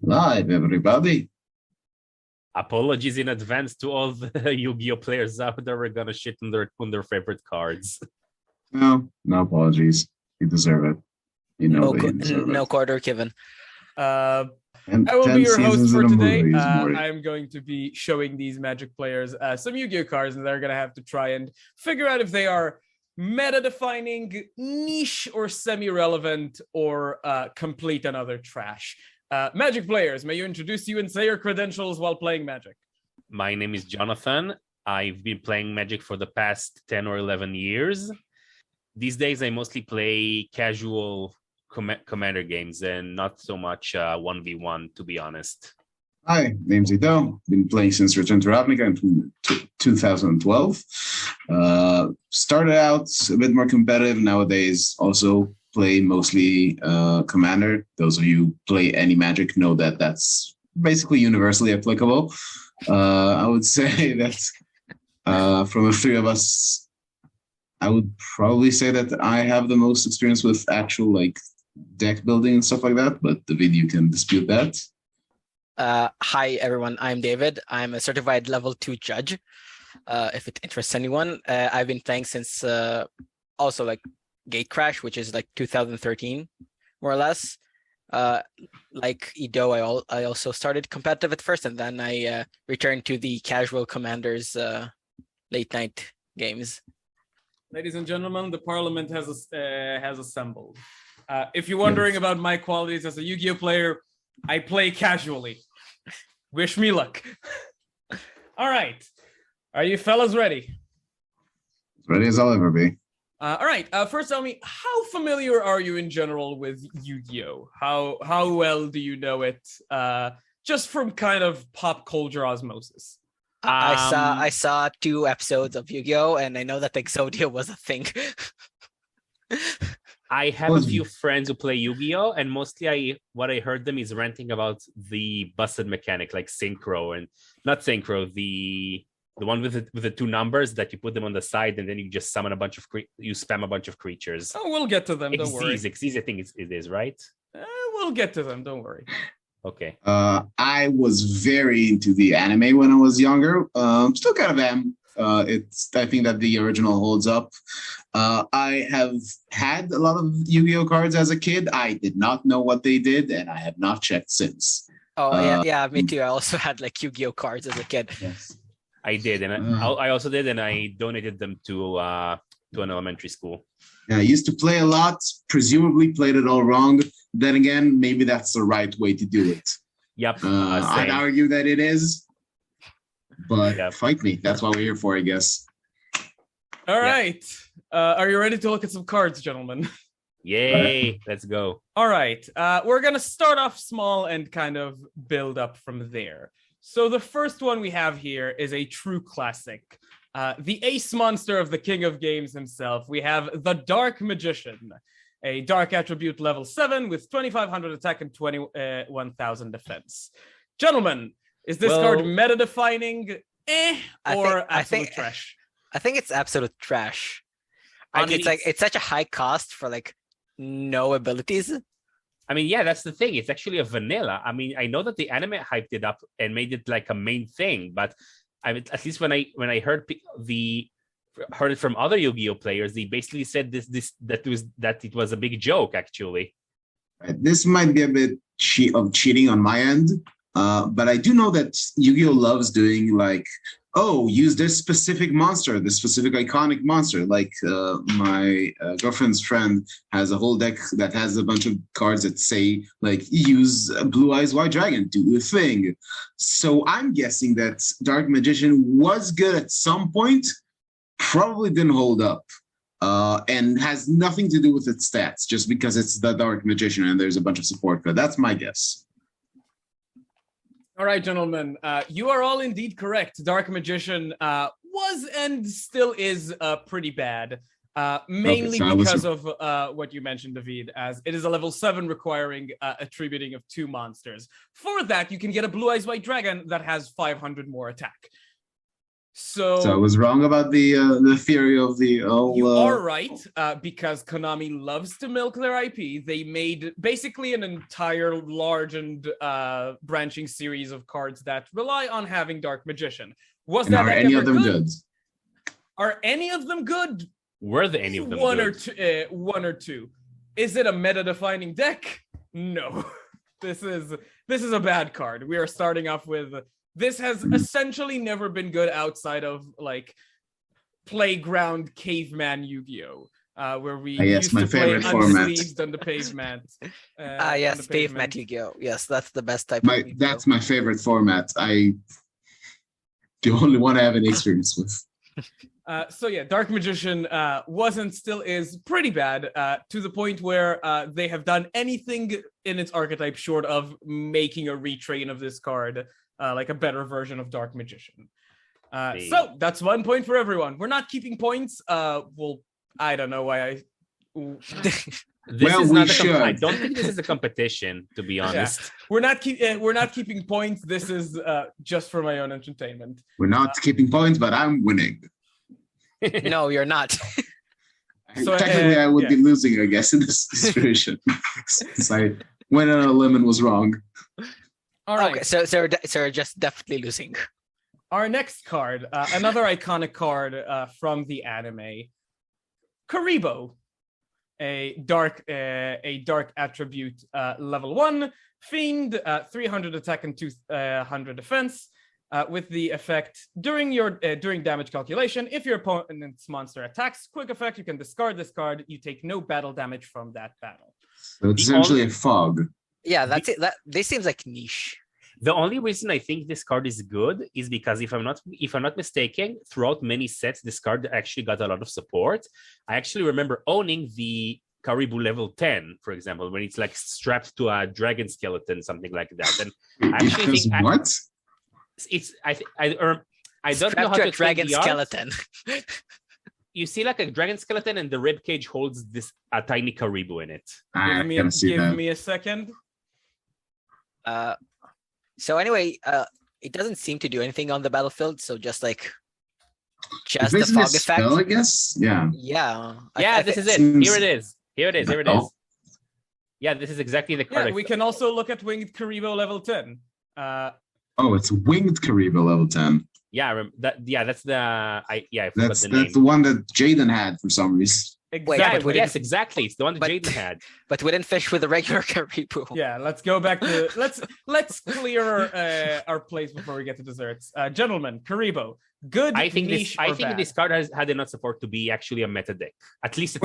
Live, everybody. Apologies in advance to all the Yu-Gi-Oh players out there. We're gonna shit on their favorite cards. No apologies. You deserve it. You know that you deserve no it. quarter given. And I will 10 be your host seasons for in a today. movie is Morty. I'm going to be showing these Magic players some Yu-Gi-Oh cards, and they're going to have to try and figure out if they are meta-defining, niche, or semi-relevant, or complete and utter trash. Magic players, may you introduce you and say your credentials while playing Magic? My name is Jonathan. I've been playing Magic for the past 10 or 11 years. These days, I mostly play casual commander games and not so much 1v1, to be honest. Hi, name's Yugioh. Been playing since Return to Ravnica in 2012. Started out a bit more competitive. Nowadays, also play mostly commander. Those of you who play any Magic know that that's basically universally applicable. I would say that from the three of us, I would probably say that I have the most experience with actual deck building and stuff like that, but David, you can dispute that. Hi everyone, I'm David. I'm a certified level 2 judge. If it interests anyone, I've been playing since also Gate Crash, which is 2013, more or less. Like Yugioh, I also started competitive at first, and then I returned to the casual commanders late night games. Ladies and gentlemen, the Parliament has assembled. If you're wondering about my qualities as a Yu-Gi-Oh player, I play casually. Wish me luck. All right. Are you fellas ready? As ready as I'll ever be. All right. First, tell me, how familiar are you in general with Yu-Gi-Oh? How well do you know it? Just from kind of pop culture osmosis. I saw 2 episodes of Yu-Gi-Oh, and I know that Exodia was a thing. I have a few friends who play Yu-Gi-Oh, and mostly what I heard them is ranting about the busted mechanic, like Synchro, and not Synchro, the one with the 2 numbers that you put them on the side, and then you just summon you spam a bunch of creatures. Oh, we'll get to them. Don't worry. Xyz, I think it is, right? We'll get to them. Don't worry. Okay. I was very into the anime when I was younger. Still kind of am. I think that the original holds up. I have had a lot of Yu-Gi-Oh cards as a kid. I did not know what they did, and I have not checked since. Oh, yeah, me too. I also had Yu-Gi-Oh cards as a kid. Yes. I did, and I also did, and I donated them to an elementary school. Yeah, I used to play a lot, presumably played it all wrong. Then again, maybe that's the right way to do it. Yep. I'd argue that it is, but Yep. Fight me. That's what we're here for, I guess. All right. Are you ready to look at some cards, gentlemen? Yay. Let's go. All right. We're going to start off small and kind of build up from there. So the first one we have here is a true classic. The ace monster of the king of games himself. We have the Dark Magician, a dark attribute level 7 with 2,500 attack and 21,000 defense. Gentlemen, is this card meta-defining or absolute trash? I think it's absolute trash. It's such a high cost for no abilities. I mean, yeah, that's the thing. It's actually a vanilla. I mean, I know that the anime hyped it up and made it a main thing, but at least when I heard it from other Yu-Gi-Oh players, they basically said that it was a big joke. Actually, this might be a bit of cheating on my end, but I do know that Yu-Gi-Oh loves doing use this specific monster, this specific iconic monster. My girlfriend's friend has a whole deck that has a bunch of cards that say use Blue Eyes White Dragon, do a thing. So I'm guessing that Dark Magician was good at some point, probably didn't hold up, and has nothing to do with its stats, just because it's the Dark Magician and there's a bunch of support. But that's my guess. All right, gentlemen, you are all indeed correct. Dark Magician was and still is pretty bad, mainly because of what you mentioned, David, as it is a level 7 requiring attributing of 2 monsters. For that, you can get a Blue Eyes White Dragon that has 500 more attack. So I was wrong about the theory of the You are right, because Konami loves to milk their IP. They made basically an entire large and branching series of cards that rely on having Dark Magician. Was and that are deck any ever of them good? good? Are any of them good? Were there any of them One good? or two. One or two. Is it a meta-defining deck? No. This is a bad card. We are starting off with this has essentially never been good outside of like playground caveman Yu-Gi-Oh, where we used my to play favorite format. unsleeved on the pavement. Yes, pavement Yu-Gi-Oh. Yes, that's the best type of Yu-Gi-Oh. That's my favorite format. The only one I have any experience with. So yeah, Dark Magician was and still is pretty bad, to the point where they have done anything in its archetype short of making a retrain of this card, like a better version of Dark Magician. So that's 1 point for everyone. We're not keeping points. Well, I don't know why I. I don't think this is a competition, to be honest. Yeah. We're not keeping points. This is just for my own entertainment. We're not keeping points, but I'm winning. No, you're not. So technically, I would be losing, I guess, in this situation, since I went on a limb and was wrong. All right. Okay, so we're just definitely losing. Our next card, another iconic card from the anime, Karibo, a dark attribute, level 1 Fiend, 300 attack and 200 defense. With the effect during damage calculation, if your opponent's monster attacks, quick effect, you can discard this card. You take no battle damage from that battle. So it's essentially a fog. Yeah, that's it. This seems like niche. The only reason I think this card is good is because if I'm not mistaken, throughout many sets, this card actually got a lot of support. I actually remember owning the Karibo level 10, for example, when it's like strapped to a dragon skeleton, something like that. And I actually think what? I don't know how to dragon skeleton. You see like a dragon skeleton and the rib cage holds a tiny Karibo in it. Give me a second. So anyway, it doesn't seem to do anything on the battlefield. So just the fog effect, I guess. Yeah. Yeah. This is it. Here it is. Here it is. Yeah, this is exactly the card. Yeah, we can also look at Winged Karibo level 10. It's Winged Karibo level 10. Yeah, that's the I forgot that's the name. That's the one that Jaden had for some reason. Exactly. Yes, exactly. It's the one that Jaden had. But we didn't fish with the regular Karibo. Yeah, let's go back to let's clear our place before we get to desserts. Gentlemen, Karibo, good. I think this card has had enough support to be actually a meta deck. At least it's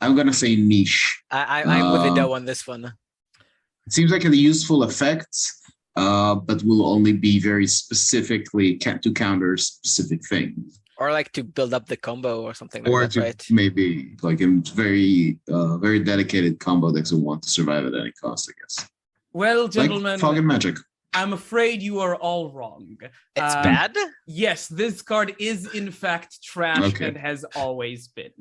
I'm gonna say niche. I'm with Ido on this one. It seems like a useful effect, but will only be very specifically to counter specific things. Or like to build up the combo or something like that, right? Maybe like in very dedicated combo decks who want to survive at any cost, I guess. Well, gentlemen, like Fog and Magic. I'm afraid you are all wrong. It's bad? Yes, this card is in fact trash and has always been.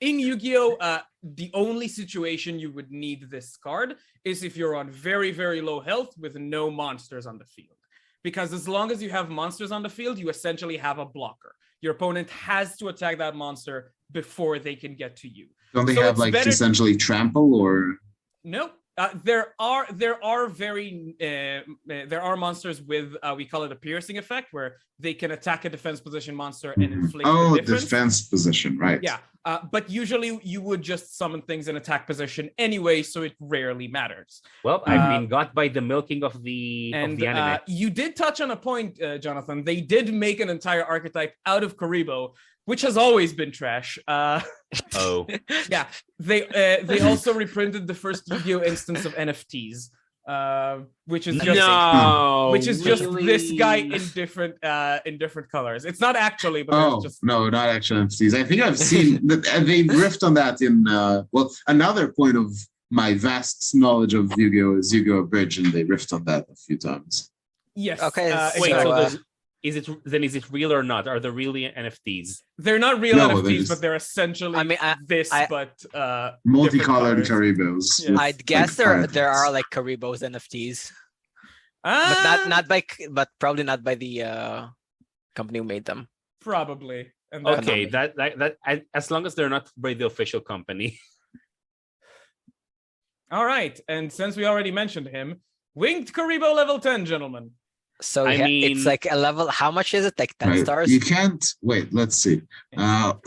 In Yu-Gi-Oh, the only situation you would need this card is if you're on very, very low health with no monsters on the field. Because as long as you have monsters on the field, you essentially have a blocker. Your opponent has to attack that monster before they can get to you. Don't they have essentially trample or? No. There are monsters with we call it a piercing effect, where they can attack a defense position monster and inflict the difference. Defense position, right? Yeah, but usually you would just summon things in attack position anyway, so it rarely matters. Well, I've been got by the milking of the anime. You did touch on a point, Jonathan. They did make an entire archetype out of Karibo, which has always been trash. Yeah, they also reprinted the first Yu-Gi-Oh instance of NFTs, which is just this guy in different colors. It's not actually, but no, not actual NFTs. I think I've seen that they riffed on that in another point of my vast knowledge of Yu-Gi-Oh is Yu-Gi-Oh Bridge, and they riffed on that a few times. Yes. Okay. Is it real or not? Are there really NFTs? They're not real NFTs, but they're essentially multicolored Karibos. Yes. I'd guess there are like Karibos NFTs, but probably not by the company who made them. Probably. And Okay, that as long as they're not by the official company. All right, and since we already mentioned him, Winged Karibo level 10, gentlemen. So I mean, it's like a level. How much is it? Like 10 Right. stars? You can't wait. Let's see.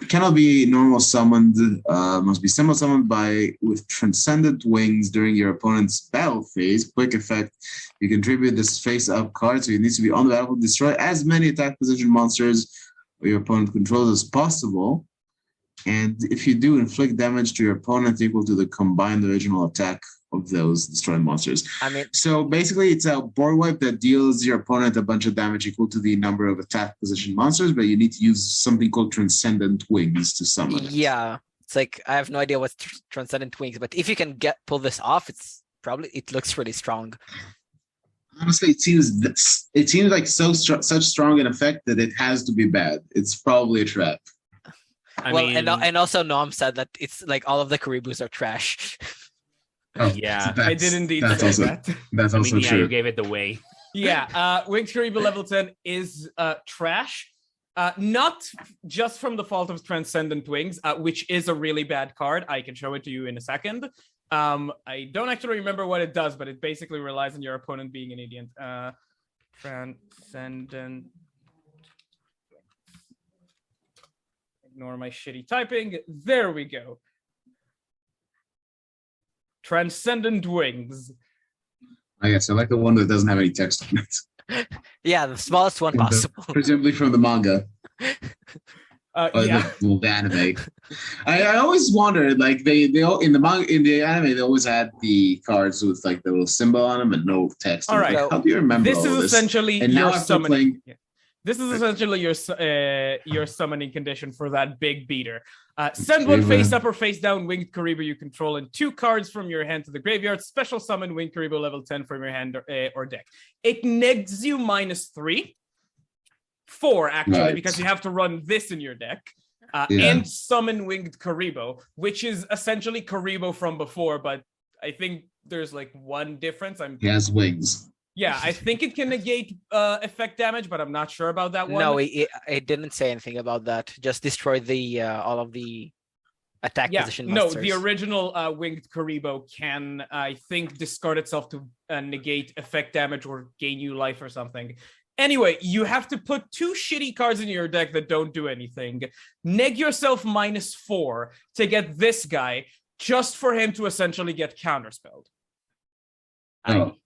Cannot be normal summoned. Must be symbol summoned with Transcendent Wings during your opponent's battle phase. Quick effect. You contribute this face-up card, so it needs to be on the battlefield. Destroy as many attack position monsters or your opponent controls as possible. And if you do, inflict damage to your opponent equal to the combined original attack of those destroyed monsters. I mean, so basically, it's a board wipe that deals your opponent a bunch of damage equal to the number of attack position monsters, but you need to use something called Transcendent Wings to summon it. Yeah, it's like I have no idea what's Transcendent Wings, but if you can pull this off, it looks really strong. Honestly, it seems like such strong an effect that it has to be bad. It's probably a trap. I mean, and also Noam said that it's like all of the Karibos are trash. Oh, yeah, I did indeed say that. That's also true. You gave it away. Yeah, Winged Karibo level 10 is trash. Not just from the fault of Transcendent Wings, which is a really bad card. I can show it to you in a second. I don't actually remember what it does, but it basically relies on your opponent being an idiot. Transcendent. Ignore my shitty typing. There we go. Transcendent Wings. I guess I like the one that doesn't have any text on it. Yeah, the smallest one possible. Presumably from the manga. Yeah. The anime. I always wondered, like they all in the anime they always had the cards with like the little symbol on them and no text. All right. Like, how do you remember this all is this? essentially And your now after summoning. playing, This is essentially your summoning condition for that big beater. Send one face up or face down Winged Karibo you control and 2 cards from your hand to the graveyard. Special summon Winged Karibo level 10 from your hand or deck. It negs you -3. 4 actually, right. because you have to run this in your deck. And summon Winged Karibo, which is essentially Karibo from before, but I think there's like one difference. He has wings. Yeah, I think it can negate effect damage, but I'm not sure about that one. No, it didn't say anything about that. Just destroy the all of the attack position monsters. No, the original Winged Karibo can, I think, discard itself to negate effect damage or gain you life or something. Anyway, you have to put 2 shitty cards in your deck that don't do anything. Neg yourself -4 to get this guy, just for him to essentially get counterspelled. Oh.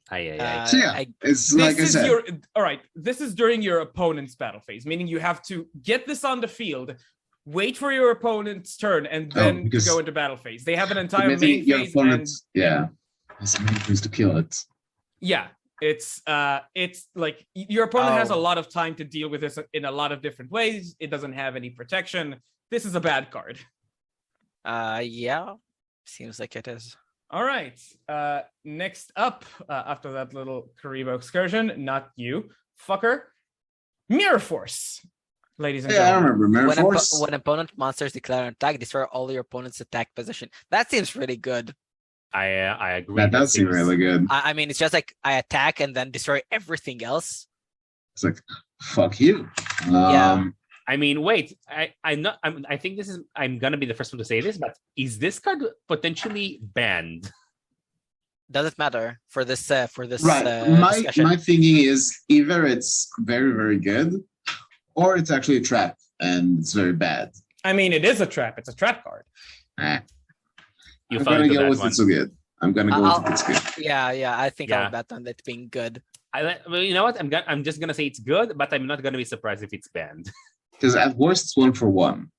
So yeah, it's like I said. All right, this is during your opponent's battle phase, meaning you have to get this on the field, wait for your opponent's turn, and then go into battle phase. They have an entire main phase. Has many things to kill it. Yeah, it's like your opponent has a lot of time to deal with this in a lot of different ways. It doesn't have any protection. This is a bad card. Yeah, seems like it is. All right. Next up, after that little Karibo excursion, not you, fucker, Mirror Force, ladies and gentlemen. I remember Mirror Force. When opponent monsters declare an attack, destroy all your opponent's attack position. That seems really good. I agree. That does seem really good. I mean, it's just like I attack and then destroy everything else. It's like, fuck you. Yeah. I mean, wait. I think this is. I'm gonna be the first one to say this, but is this card potentially banned? Doesn't matter for this. Right. My thinking is either it's very very good, or it's actually a trap and it's very bad. I mean, it is a trap. It's a trap card. I'm gonna go with it's so good. I'm gonna go with it's good. Yeah. I think I'll bet on it being good. Well, you know what? I'm just gonna say it's good, but I'm not gonna be surprised if it's banned. Because at worst, it's 1 for 1.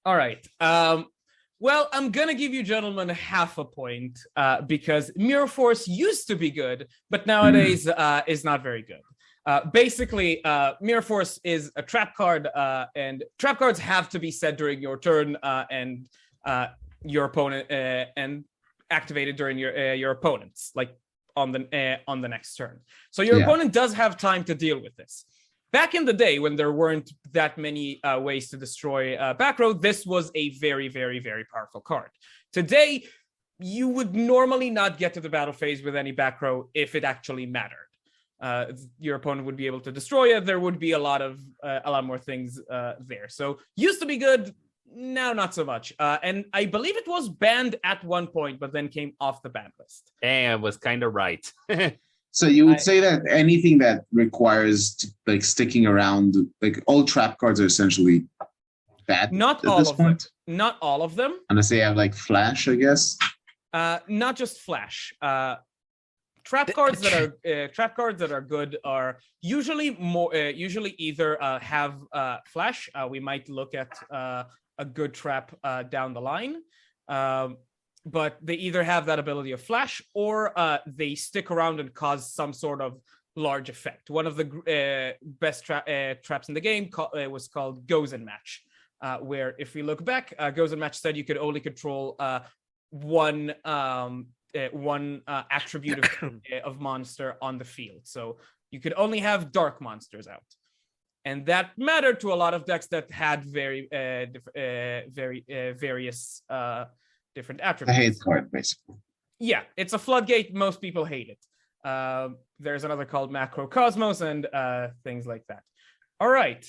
All right. Well, I'm going to give you gentlemen half a point because Mirror Force used to be good, but nowadays is not very good. Basically, Mirror Force is a trap card, and trap cards have to be set during your turn and your opponent and activated during your opponent's, like on the next turn. So your opponent does have time to deal with this. Back in the day, when there weren't that many ways to destroy back row, this was a very, very, very powerful card. Today, you would normally not get to the battle phase with any back row if it actually mattered. your opponent would be able to destroy it. There would be a lot more things there. So used to be good, now not so much. And I believe it was banned at one point, but then came off the ban list. And I was kind of right. So you would say that anything that requires like sticking around, like all trap cards are essentially bad. Not all of them. Not all of them. Unless they have like flash, I guess. Not just flash. Trap cards that are good are usually either have flash. We might look at a good trap down the line. But they either have that ability of flash or they stick around and cause some sort of large effect. One of the best traps in the game was called Gozen Match, where if we look back, Gozen Match said you could only control one attribute of monster on the field. So you could only have dark monsters out. And that mattered to a lot of decks that had various different attributes. A hate card, basically. Yeah, it's a floodgate. Most people hate it. There's another called Macrocosmos and things like that. All right.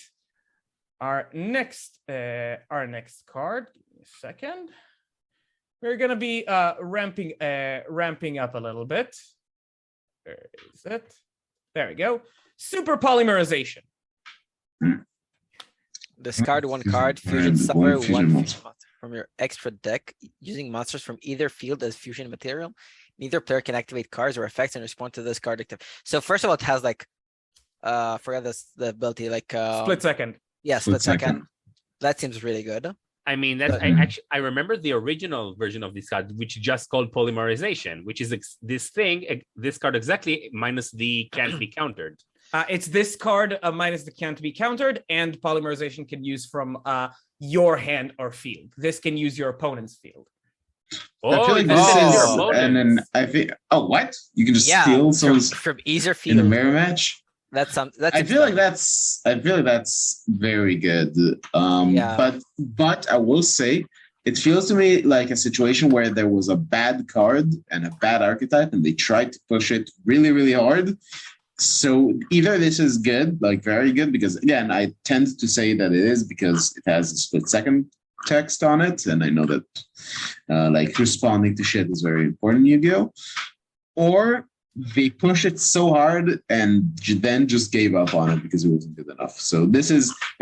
Our next card. Give me a second. We're gonna be ramping up a little bit. Where is it? There we go. Super Polymerization. Discard one card, fusion summer one fusion monster from your extra deck using monsters from either field as fusion material. Neither player can activate cards or effects and respond to this card active. So first of all, it has like forget the ability like split second. Yeah, split second. That seems really good. I mean, I remember the original version of this card, which just called Polymerization, which is this card exactly minus the can't be countered. It's this card minus the can't be countered, and Polymerization can use from your hand or field. This can use your opponent's field. I feel like this is, and then I think, what? You can just steal someone's from either field in a mirror match. That's I feel like that's very good. But I will say it feels to me like a situation where there was a bad card and a bad archetype, and they tried to push it really, really hard. So either this is good, like very good, because again, I tend to say that it is because it has a split second text on it, and I know that like responding to shit is very important in Yu-Gi-Oh! Or they push it so hard and then just gave up on it because it wasn't good enough. So I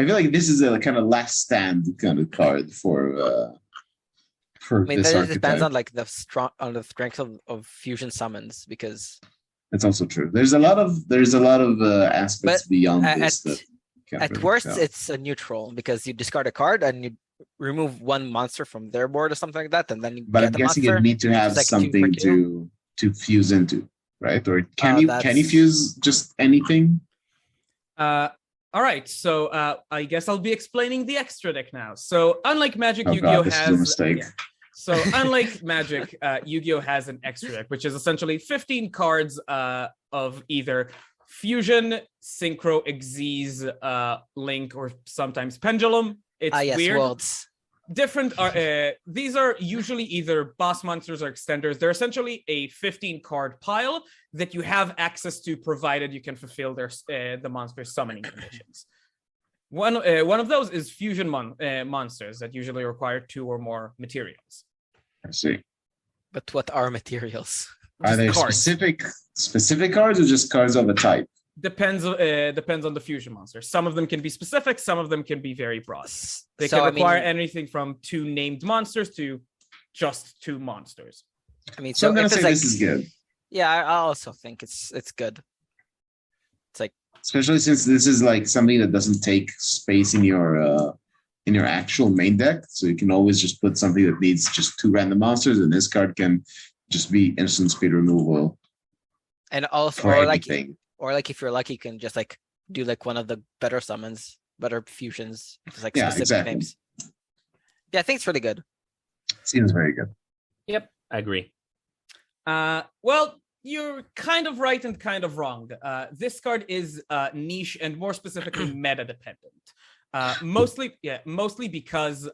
feel like this is a kind of last stand kind of card for I mean, this archetype. It depends on like the strength of fusion summons, because it's also true. There's a lot of aspects beyond this. At worst, it's a neutral because you discard a card and you remove one monster from their board or something like that, and then you but I'm guessing you need to have something to fuse into, right? Or can you fuse just anything? All right, so I guess I'll be explaining the extra deck now. So unlike Magic, Yu-Gi-Oh has a mistake. Yeah. So unlike Magic, Yu-Gi-Oh has an extra deck, which is essentially 15 cards of either Fusion, Synchro, Xyz, Link, or sometimes Pendulum. It's weird. Worlds. Different. These are usually either boss monsters or extenders. They're essentially a 15-card pile that you have access to, provided you can fulfill the monster's summoning conditions. One of those is fusion monsters that usually require 2 or more materials. I see. But what are materials? Are there specific cards or just cards of a type? Depends on the fusion monster. Some of them can be specific, some of them can be very broad. They can require anything from 2 named monsters to just 2 monsters. I mean, so I'm gonna say this is good. Yeah, I also think it's good. It's like, especially since this is like something that doesn't take space in your actual main deck, so you can always just put something that needs just 2 random monsters, and this card can just be instant speed removal. And also, or like if you're lucky, you can just like do like one of the better summons, better fusions, just like specific names. Yeah, I think it's really good. Seems very good. Yep, I agree. Well, you're kind of right and kind of wrong. This card is niche and more specifically meta dependent. Mostly because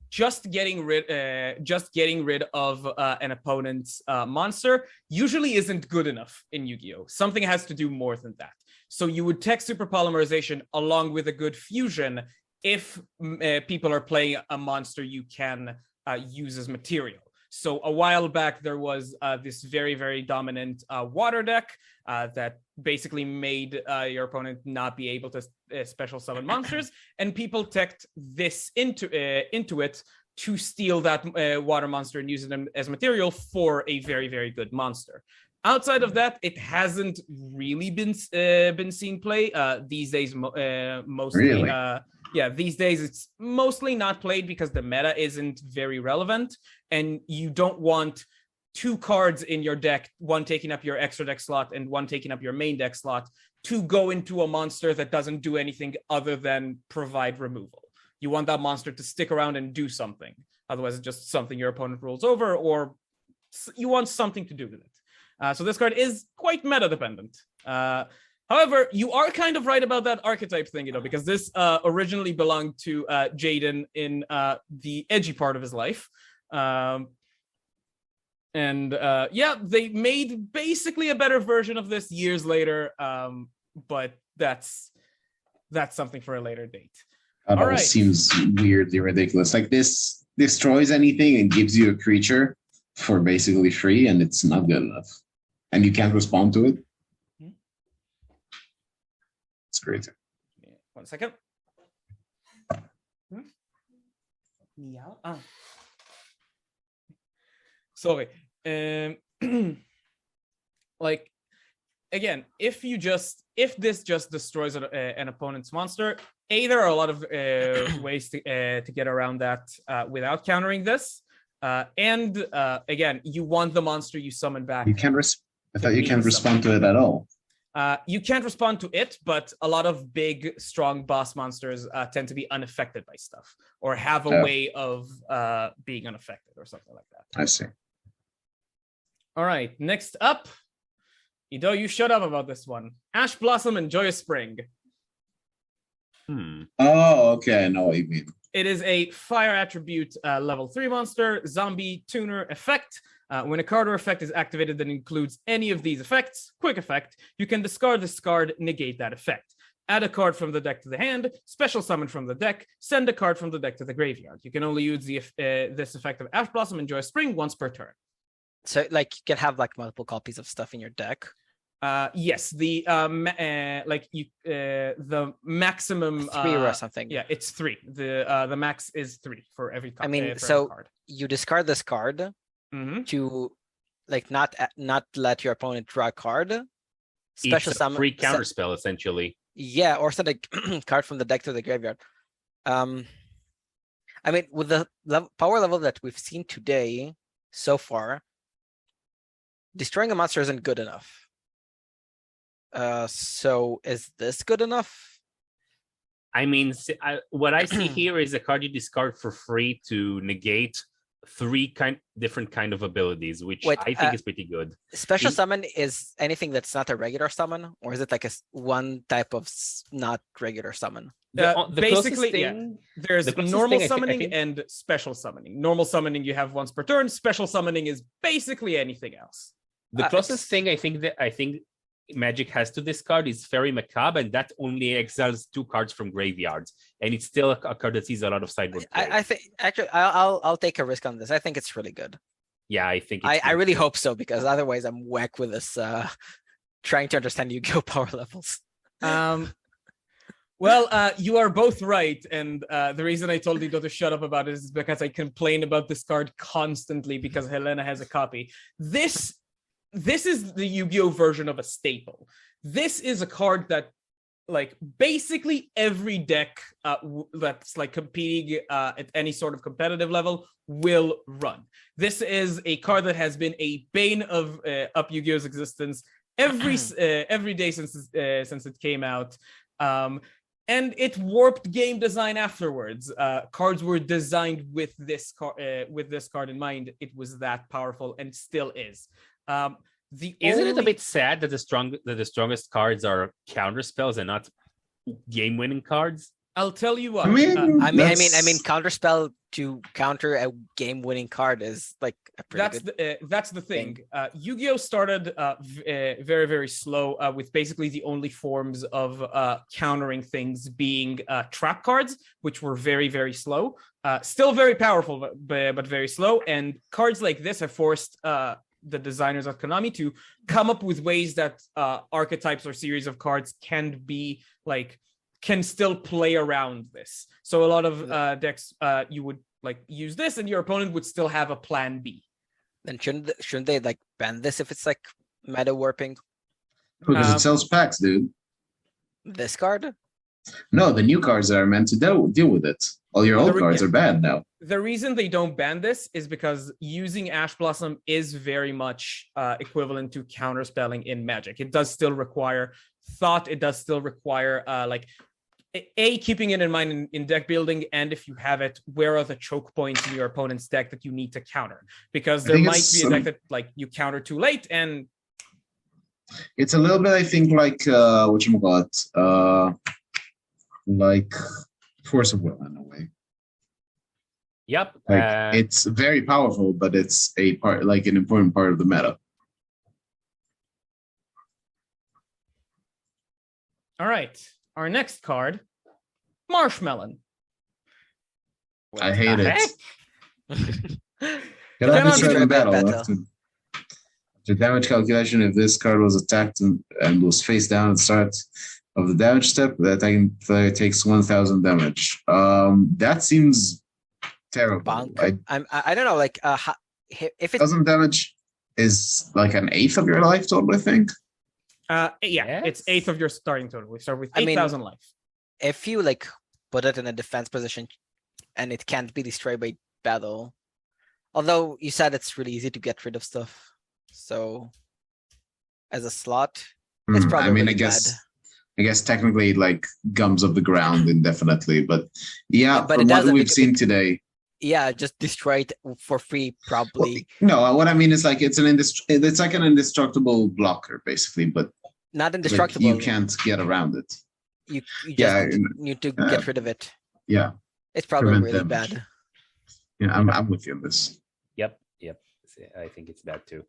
just getting rid of an opponent's monster usually isn't good enough in Yu-Gi-Oh. Something has to do more than that. So you would tech Super Polymerization along with a good fusion if people are playing a monster you can use as material. So a while back, there was this very, very dominant water deck that basically made your opponent not be able to special summon monsters, and people teched this into it to steal that water monster and use them as material for a very, very good monster. Outside of that, it hasn't really been seen play these days. Mostly, Really? these days it's mostly not played because the meta isn't very relevant, and you don't want two cards in your deck, one taking up your extra deck slot and one taking up your main deck slot, to go into a monster that doesn't do anything other than provide removal. You want that monster to stick around and do something. Otherwise, it's just something your opponent rolls over, or you want something to do with it. So this card is quite meta dependent. However, you are kind of right about that archetype thing, because this originally belonged to Jaden in the edgy part of his life. They made basically a better version of this years later, but that's something for a later date. That all seems weirdly ridiculous. Like, this destroys anything and gives you a creature for basically free, and it's not good enough. And you can't respond to it. It's crazy. 1 second. Yeah. Sorry. Like, again, if this just destroys an opponent's monster, there are a lot of ways to get around that without countering this. And again, you want the monster you summon back. You can't. I thought you can't respond to it at all. You can't respond to it, but a lot of big, strong boss monsters tend to be unaffected by stuff, or have a way of being unaffected, or something like that. I see. All right, next up, Ido, you shut up about this one. Ash Blossom and Joyous Spring. Oh, okay, I know what you mean. It is a fire attribute level 3 monster, zombie tuner effect. When a card or effect is activated that includes any of these effects, quick effect, you can discard this card, negate that effect. Add a card from the deck to the hand, special summon from the deck, send a card from the deck to the graveyard. You can only use this effect of Ash Blossom and Joyous Spring once per turn. So, like, you can have like multiple copies of stuff in your deck. Yes, the maximum 3 or something. Yeah, it's 3. The max is 3 for every card. So you discard this card to like not let your opponent draw a card. Special summon, free counterspell essentially. Yeah, or send a card from the deck to the graveyard. I mean, with the power level that we've seen today so far, destroying a monster isn't good enough. So is this good enough? I mean, what I see here is a card you discard for free to negate 3 different kind of abilities, which I think is pretty good. Special summon is anything that's not a regular summon, or is it like one type of not regular summon? Basically, thing, there's normal summoning and special summoning. Normal summoning you have once per turn. Special summoning is basically anything else. The closest thing I think Magic has to this card is Fairy Macabre, and that only exiles 2 cards from graveyards, and it's still a card that sees a lot of sideboard play. I think actually I'll take a risk on this. I think it's really good. Yeah, I think I really hope so, because otherwise I'm whack with this trying to understand Yu-Gi-Oh power levels. Well, you are both right, and the reason I told Ido to shut up about it is because I complain about this card constantly because Helena has a copy. This is the Yu-Gi-Oh version of a staple. This is a card that, like, basically every deck that's like competing at any sort of competitive level will run. This is a card that has been a bane of Up Yu-Gi-Oh's existence every day since it came out. And it warped game design afterwards. Cards were designed with this card in mind. It was that powerful and still is. Isn't it a bit sad that the strongest cards are counter spells and not game-winning cards? I'll tell you what. I mean, I mean, that's- counterspell to counter a game-winning card is like a pretty good. That's the thing. Yu-Gi-Oh started very very slow with basically the only forms of countering things being trap cards, which were very very slow. Still very powerful, but very slow. And cards like this have forced the designers of Konami to come up with ways that archetypes or series of cards can still play around this. So a lot of decks you would like use this, and your opponent would still have a plan B. Then shouldn't they like ban this if it's like meta warping? because it sells packs, dude. This card? No, the new cards that are meant to deal with it. All your old cards are bad now. The reason they don't ban this is because using Ash Blossom is very much equivalent to counterspelling in Magic. It does still require thought. It does still require keeping it in mind in deck building, and if you have it, where are the choke points in your opponent's deck that you need to counter? Because there might be a deck that like you counter too late, and it's a little bit, I think, like whatchamacallit, like Force of Will in a way. Yep. Like it's very powerful, but it's a part, like an important part of the meta. all right. Our next card, Marshmallon. I hate it. Cannot Cannot destroy destroy the battle. battle. After damage calculation, if this card was attacked and was face down at the start of the damage step, the attacking player takes 1,000 damage. That seems terrible. I don't know, like if it's 1,000 damage is like an eighth of your life total, I think. It's eighth of your starting total. We start with 8,000 life. If you like put it in a defense position and it can't be destroyed by battle, although you said it's really easy to get rid of stuff, so as a slot, it's probably really I guess technically it like gums up the ground indefinitely, but yeah, but from what we've seen today. Yeah, just destroy it for free, probably. No, what I mean is like it's like an indestructible blocker, basically, but not indestructible. Like, you can't get around it. You just need to get rid of it. Yeah, it's probably really damage. bad. Yeah, I'm with you on this. Yep. I think it's bad too.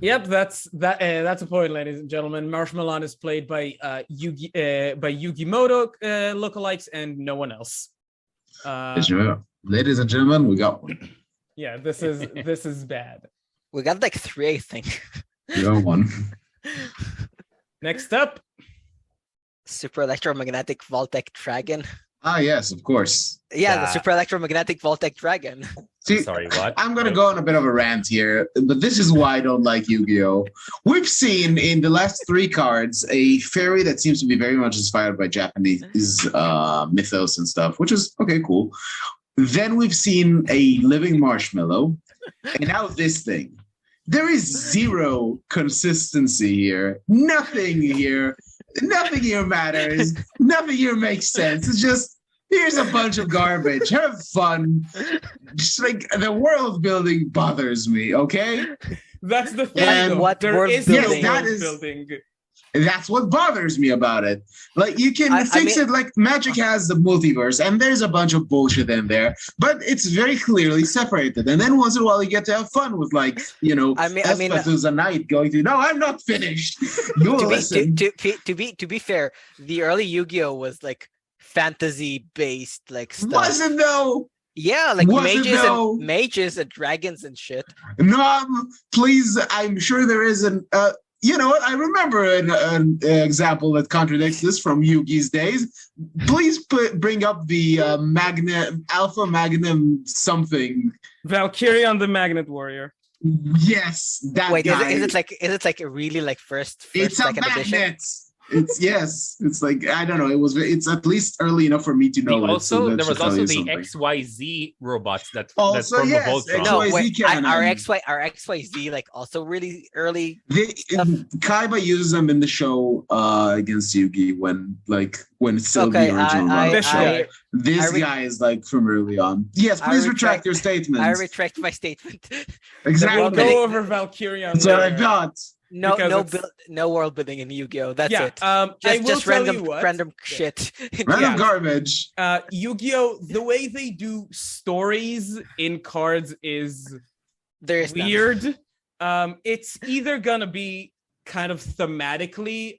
Yep, that's a point, ladies and gentlemen. Marshmallon is played by Yugimoto lookalikes and no one else. Ladies and gentlemen, we got one. Yeah, this is bad. We got like 3, I think. We got one. Next up, Super Electromagnetic Vaulttec Dragon. Ah, yes, of course. Yeah, the Super Electromagnetic Vaulttec Dragon. See, sorry, what? I'm going to go on a bit of a rant here, but this is why I don't like Yu-Gi-Oh! We've seen in the last 3 cards a fairy that seems to be very much inspired by Japanese mythos and stuff, which is, okay, cool. Then we've seen a living marshmallow, and now this thing. There is zero consistency here. Nothing here matters. Nothing here makes sense. It's just, here's a bunch of garbage. Have fun. Just like the world building bothers me, okay? That's the thing. And what there world is building? no Yes, world building. That's what bothers me about it. Like you can fix it like Magic has the multiverse and there's a bunch of bullshit in there, but it's very clearly separated. And then once in a while you get to have fun with like, Elspeth who's a knight going to, no, I'm not finished. You'll listen. To be fair, the early Yu-Gi-Oh was like fantasy based like stuff. Wasn't though. Yeah, like mages and dragons and shit. No, please, I'm sure there is an you know what? I remember an example that contradicts this from Yugi's days. Please bring up the Alpha Magnum something. Valkyrion the Magnet Warrior. Yes, that Wait, guy. is it like a really like first it's a second magnet. edition? It's like I don't know. It's at least early enough for me to know. There was also the something. XYZ robots that Also, from yes, the Voltron. No, XYZ wait, cannon. our XYZ like also really early. Kaiba uses them in the show against Yugi when it's still the original run. This guy is like from early on. Yes, please retract your statement. I retract my statement. Exactly. We'll go over Valkyrion. That's what I thought. No, no, Because no world building in Yu-Gi-Oh. That's yeah, it. I will Just tell random, you what. random shit. Random Yeah. garbage. Yu-Gi-Oh, the way they do stories in cards is There is none. weird. It's either gonna be kind of thematically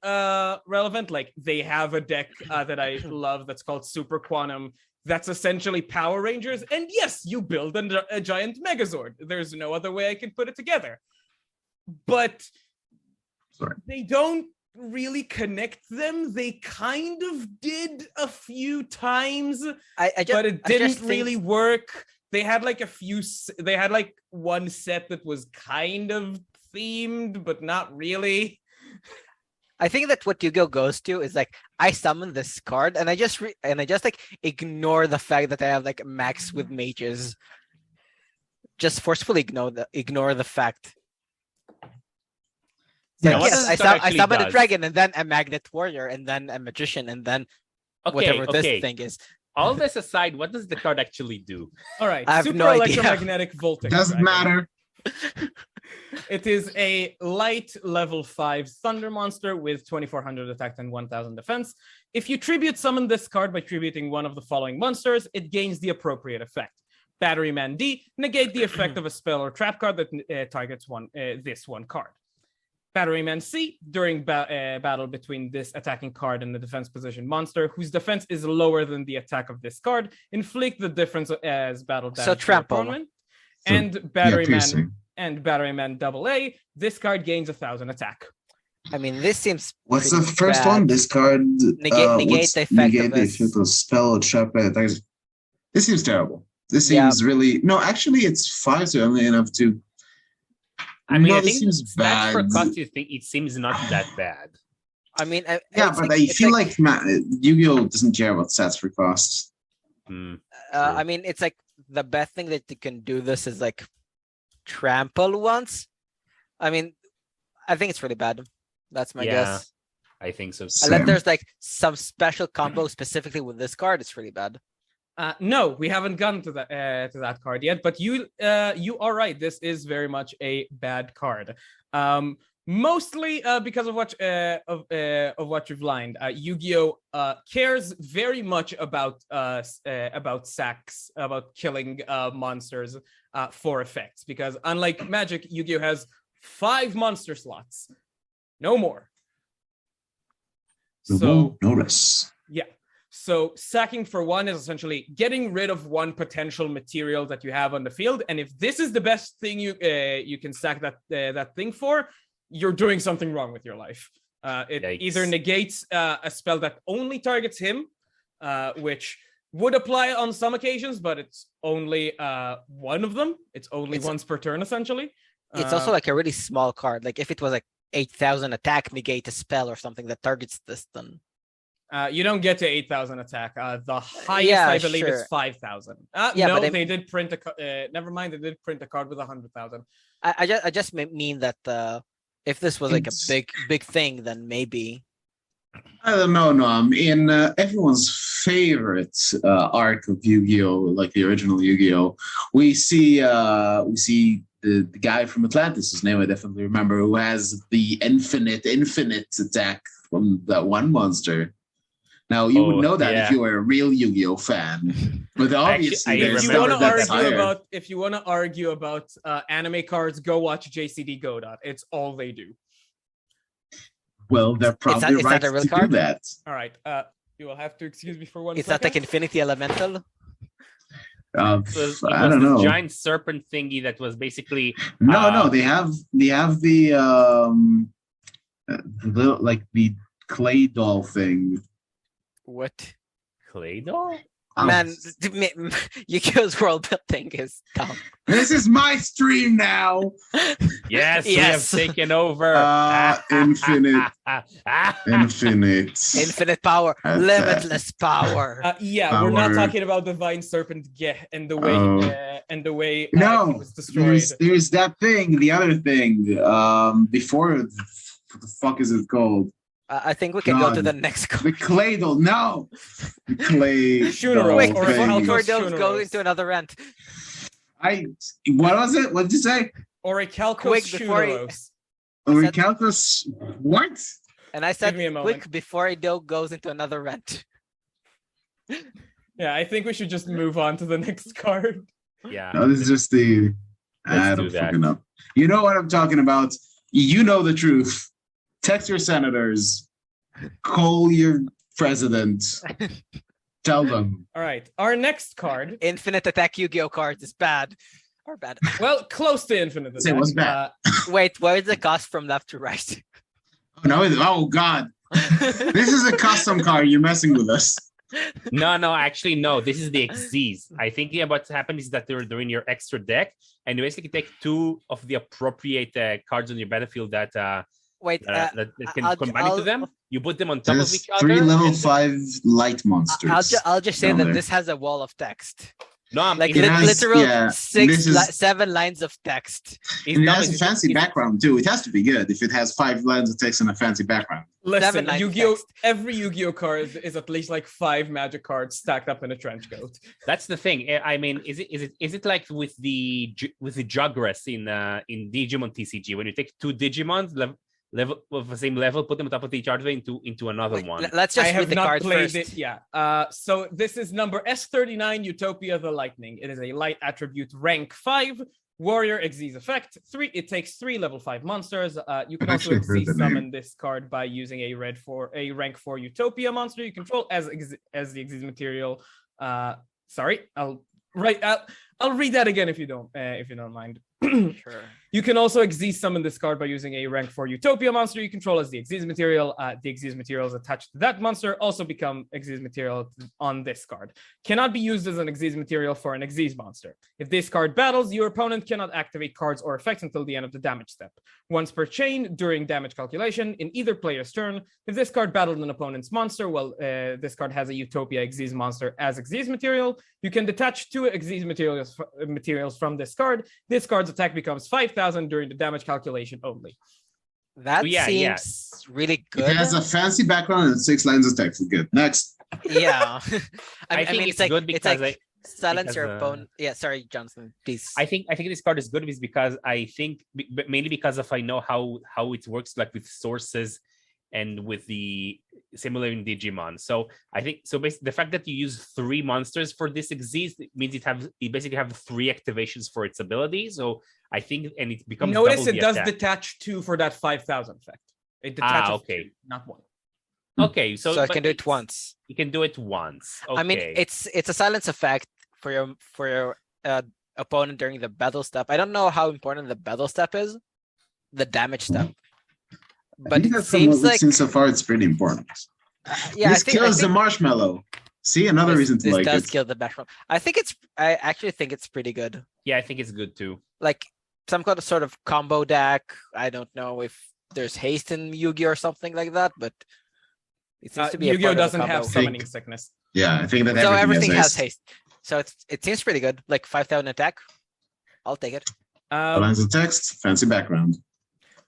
relevant, like they have a deck that I love that's called Super Quantum. That's essentially Power Rangers, and yes, you build a giant Megazord. There's no other way I can put it together. But Sorry. they don't really connect them. They kind of did a few times, but it didn't really work. They had like they had like one set that was kind of themed, but not really. I think that what Yu-Gi-Oh goes to is like, I summon this card and I just like ignore the fact that I have like max with mages. Just forcefully ignore the fact. Yeah, Like, what yes, does it I summon a does? dragon and then a Magnet Warrior and then a magician and then whatever this thing is. All this aside, what does the card actually do? All right, I have Super no idea. Electromagnetic Vaulttec. Doesn't matter. It is a light level 5 thunder monster with 2400 attack and 1000 defense. If you tribute summon this card by tributing one of the following monsters, it gains the appropriate effect. Batteryman D, negate the effect of a spell or trap card that targets this one card. Batteryman C, during battle between this attacking card and the defense position monster, whose defense is lower than the attack of this card, inflict the difference as battle damage. So trample. And Batteryman Double A, this card gains 1000 attack. I mean, this seems. What's the pretty first bad. one? This card Negate the effect of spell or trap. This seems terrible. This seems really actually it's 5, so only enough to. I mean, I this think seems stats for bad. cost, you think it seems not that bad. I mean, Yeah, but I feel like Yu-Gi-Oh doesn't care about stats for cost. I mean, it's like the best thing that you can do this is like trample once. I mean, I think it's really bad. That's my guess. I think so. Unless there's like some special combo specifically with this card, it's really bad. No, we haven't gotten to that card yet, but you are right. This is very much a bad card. Mostly because of what you've lined. Yu-Gi-Oh cares very much about sacks, about killing monsters for effects, because unlike Magic, Yu-Gi-Oh has 5 monster slots, no more. So notice. Yeah. So sacking for one is essentially getting rid of one potential material that you have on the field, and if this is the best thing you can sack that thing for, you're doing something wrong with your life. It Yikes. either negates a spell that only targets him, which would apply on some occasions, but it's only one of them. It's only once per turn, essentially. It's also like a really small card. Like if it was like 8,000 attack, negate a spell or something that targets this, then. You don't get to 8,000 attack. The highest, I believe, is 5,000. No, but they did print a. Never mind, they did print a card with 100,000. I just mean that if this was like a big thing, then maybe. I don't know, Noam. In everyone's favorite arc of Yu-Gi-Oh, like the original Yu-Gi-Oh, we see the guy from Atlantis, his name I definitely remember, who has the infinite attack from that one monster. Now you would know that if you were a real Yu-Gi-Oh fan, but obviously if you want to argue about anime cards, go watch JCD Godot. It's all they do. Well, they're probably right to do that. All right, you will have to excuse me for one second. Is that like Infinity Elemental? I don't know. Giant serpent thingy that was basically no. They have the like the clay doll thing. What? Clay doll? Man, Yukio's world building is dumb. This is my stream now. Yes, we have taken over. Infinite power, limitless power. We're not talking about Divine Serpent and the way it was destroyed. There's that thing, the other thing. Before, what the fuck is it called? I think we can go to the next card. The clay doll, no. The clay doll. Wait, before those go into another rant. What was it? What did you say? Orichalcos Shuneros. Recount us what? And I said Give me a moment. quick before Ido goes into another rant. Yeah, I think we should just move on to the next card. Yeah. No, this is just the. I don't fucking know. You know what I'm talking about. You know the truth. Text your senators. Call your president. Tell them. All right, our next card. Infinite attack Yu-Gi-Oh cards is bad. Or bad. Well, close to infinite attack. Say what's bad. Wait, what is the cost from left to right? Oh God. This is a custom card. You're messing with us. No, actually, no. This is the XZs. I think what's happened is that they're in your extra deck, and you basically take two of the appropriate cards on your battlefield that can combine into them. You put them on top of each other. 3 level 5 light monsters. I'll just say that this has a wall of text. No, like literal 7 lines of text. It has a fancy background too. It has to be good if it has 5 lines of text and a fancy background. Listen, Yu-Gi-Oh! Every Yu-Gi-Oh! card is at least like 5 magic cards stacked up in a trench coat. That's the thing. I mean, is it like with the Jugress in Digimon TCG when you take 2 Digimons level of the same level, put them on top of each other into another one. Let's just read the card first. It. Yeah. So this is number S39 Utopia the Lightning. It is a light attribute rank 5 warrior Xyz effect. It takes 3 level 5 monsters. You can also Xyz summon this card by using a rank 4 Utopia monster you control as the Xyz material. Sorry, I'll read that again if you don't mind. Sure. You can also Xyz summon this card by using a rank 4 Utopia monster you control as the Xyz material. The Xyz materials attached to that monster also become Xyz material on this card. Cannot be used as an Xyz material for an Xyz monster. If this card battles, your opponent cannot activate cards or effects until the end of the damage step. Once per chain during damage calculation in either player's turn, if this card battled an opponent's monster, this card has a Utopia Xyz monster as Xyz material, you can detach 2 Xyz materials from this card. This card's attack becomes 5,000 during the damage calculation only. That seems really good. It has a fancy background and 6 lines of text. Good. Next. Yeah. I think it's good because silence your opponent. Yeah, sorry, Johnson, please. I think this card is good is because I think mainly because of I know how it works like with sources and with the similar in Digimon. So I think basically the fact that you use 3 monsters for this Xyz means it basically have 3 activations for its ability. So I think and it becomes notice it does detach 2 for that 5,000 effect. It detaches 2, not 1. Okay, so it can do it once. You can do it once. Okay. I mean, it's a silence effect for your opponent during the battle step. I don't know how important the battle step is, the damage step. But it seems like so far it's pretty important. This kills the Marshmallow. See, another reason to like it. This does kill the Marshmallow. I actually think it's pretty good. Yeah, I think it's good too. Like some kind of sort of combo deck. I don't know if there's haste in Yu-Gi-Oh or something like that, but it seems to be Yu-Gi-Oh doesn't have summoning sickness. Yeah, I think that everything has haste. So it seems pretty good. Like 5,000 attack. I'll take it. Lines of text, fancy background.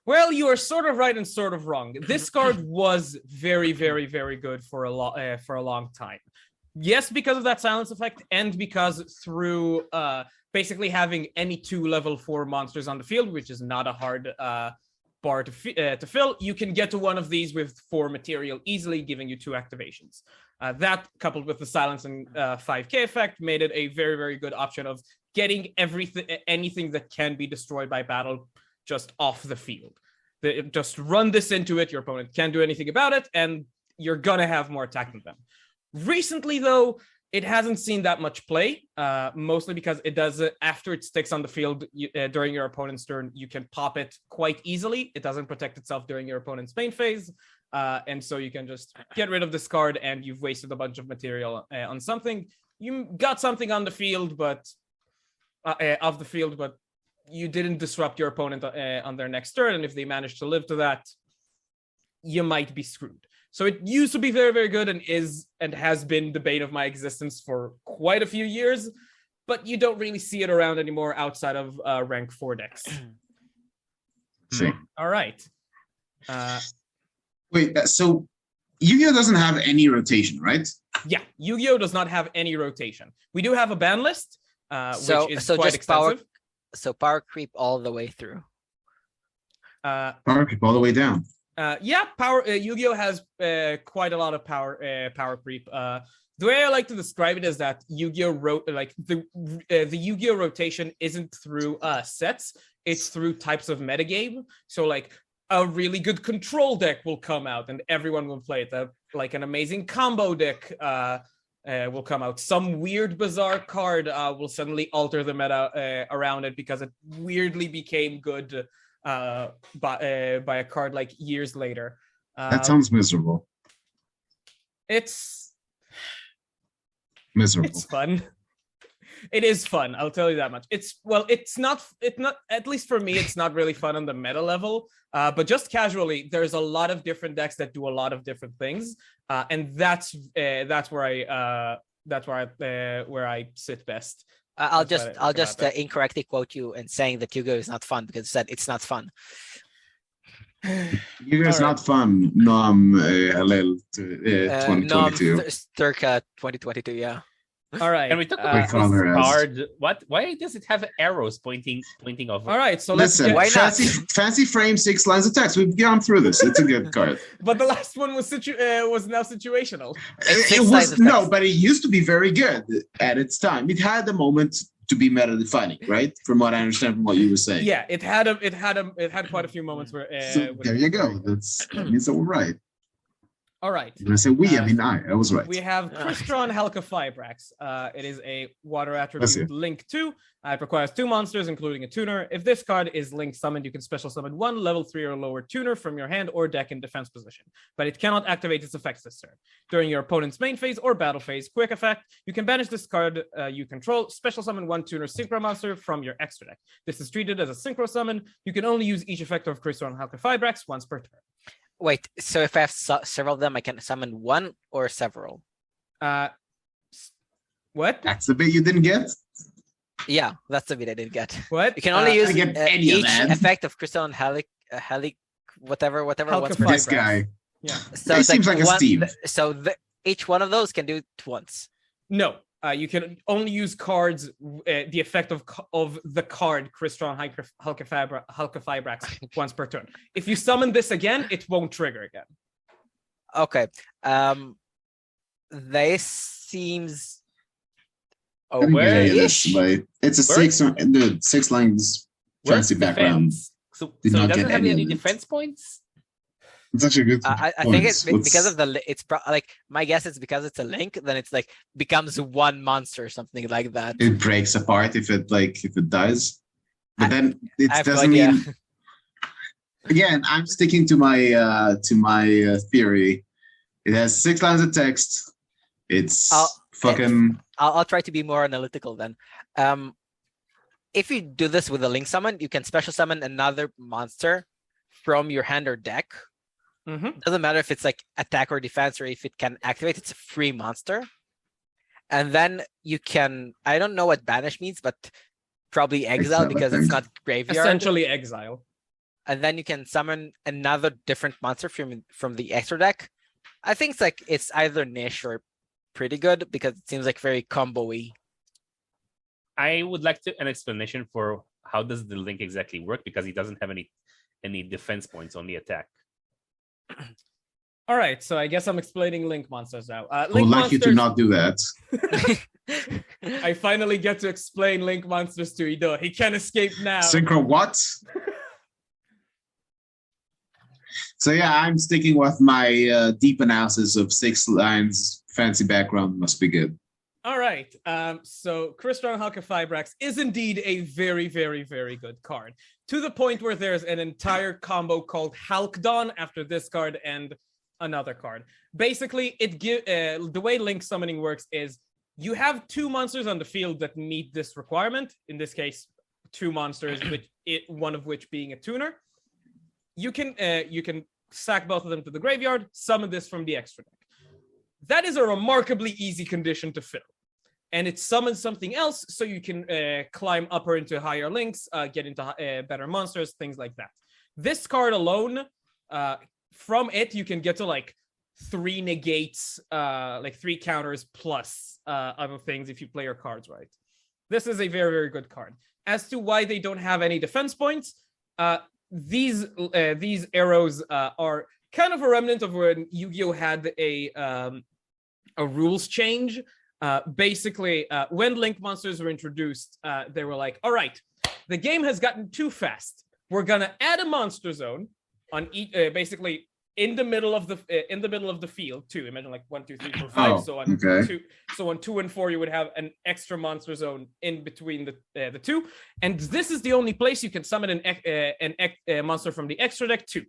Well, you are sort of right and sort of wrong. This card was very, very, very good for a long time. Yes, because of that silence effect, and because through basically having any 2 level 4 monsters on the field, which is not a hard bar to fill, you can get to one of these with 4 material easily, giving you 2 activations. That, coupled with the silence and 5k effect, made it a very, very good option of getting anything that can be destroyed by battle just off the field. Just run this into it, your opponent can't do anything about it, and you're gonna have more attack than them. Recently, though, it hasn't seen that much play, mostly because it does after it sticks on the field during your opponent's turn, you can pop it quite easily. It doesn't protect itself during your opponent's main phase, and so you can just get rid of this card, and you've wasted a bunch of material on something. You got something on the field, but you didn't disrupt your opponent on their next turn, and if they manage to live to that, you might be screwed. So it used to be very, very good and has been the bane of my existence for quite a few years, but you don't really see it around anymore outside of rank 4 decks. See. All right. Wait, so Yu-Gi-Oh doesn't have any rotation, right? Yeah, Yu-Gi-Oh does not have any rotation. We do have a ban list, which is quite extensive. So power creep all the way through. Power creep all the way down. Yeah, Yu-Gi-Oh has quite a lot of power creep. The way I like to describe it is that Yu-Gi-Oh the Yu-Gi-Oh rotation isn't through sets; it's through types of metagame. So like a really good control deck will come out, and everyone will play it. Like an amazing combo deck will come out. Some weird, bizarre card will suddenly alter the meta around it because it weirdly became good by a card like years later. That sounds miserable. It's miserable. It's fun. It is fun. I'll tell you that much. It's not. At least for me, it's not really fun on the meta level. But just casually, there's a lot of different decks that do a lot of different things, and that's where I sit best. I'll just incorrectly quote you in saying that Yu-Gi-Oh is not fun because it said it's not fun. Yu-Gi-Oh is not fun. Nom Halil 2022. Circa 2022. Yeah. All right. And we talk about this card. Why does it have arrows pointing over? All right. So listen. Fancy frame 6 lines of text. We've gone through this. It's a good card. But the last one was now situational. It was no, but it used to be very good at its time. It had the moment to be meta defining, right? From what I understand from what you were saying. Yeah, it had quite a few moments where. So there you go. That means that we're right. All right. When I say we, I mean I was right. We have Crystron Halka-Fibrax. It is a water attribute link 2. It requires 2 monsters, including a tuner. If this card is link summoned, you can special summon 1 level 3 or lower tuner from your hand or deck in defense position. But it cannot activate its effects this turn. During your opponent's main phase or battle phase, quick effect, you can banish this card you control, special summon 1 tuner synchro monster from your extra deck. This is treated as a synchro summon. You can only use each effect of Crystron Halka-Fibrax once per turn. Wait, so if I have several of them, I can summon 1 or several? What? That's the bit you didn't get? Yeah, that's the bit I didn't get. What? You can only use each of effect of Crystal and whatever. Once per this guy. Yeah. So it seems like a Steve. So each one of those can do it once. No. You can only use cards, the effect of the card Crystron Halka-Fibrax once per turn. If you summon this again, it won't trigger again. Okay. This seems it's a 6 lines fancy background. So it doesn't have any defense points? It's actually good. I think it's because of my guess is because it's a link, then it's like becomes 1 monster or something like that. It breaks apart if it dies. But then it doesn't mean. Again, I'm sticking to my theory. It has 6 lines of text. I'll try to be more analytical then. If you do this with a link summon, you can special summon another monster from your hand or deck. Mm-hmm. Doesn't matter if it's like attack or defense or if it can activate. It's a free monster, and then you can. I don't know what banish means, but probably exile because it's not graveyard. Essentially exile. And then you can summon another different monster from the extra deck. I think it's either niche or pretty good because it seems like very combo-y. I would like an explanation for how does the link exactly work because he doesn't have any defense points, only attack. All right, so I guess I'm explaining link monsters now. I would like you to not do that. I finally get to explain link monsters to Ido. He can't escape now. Synchro what? So yeah, I'm sticking with my deep analysis of 6 lines. Fancy background must be good. All right. So Crystron Halka-Fibrax is indeed a very, very, very good card. To the point where there's an entire combo called Halkdon after this card and another card. Basically, the way link summoning works is you have 2 monsters on the field that meet this requirement. In this case, 2 monsters, one of which being a tuner. You can sack both of them to the graveyard, summon this from the extra deck. That is a remarkably easy condition to fill. And it summons something else, so you can climb upper into higher links, get into better monsters, things like that. This card alone, from it, you can get to 3 negates, 3 counters plus other things if you play your cards right. This is a very, very good card. As to why they don't have any defense points, these arrows are kind of a remnant of when Yu-Gi-Oh had a rules change. Basically, when Link monsters were introduced, they were like, all right, the game has gotten too fast. We're gonna add a monster zone on each, basically in the middle of the field too. Imagine like 1, 2, 3, 4, 5. So on on 2 and 4, you would have an extra monster zone in between the two, and this is the only place you can summon a monster from the extra deck too,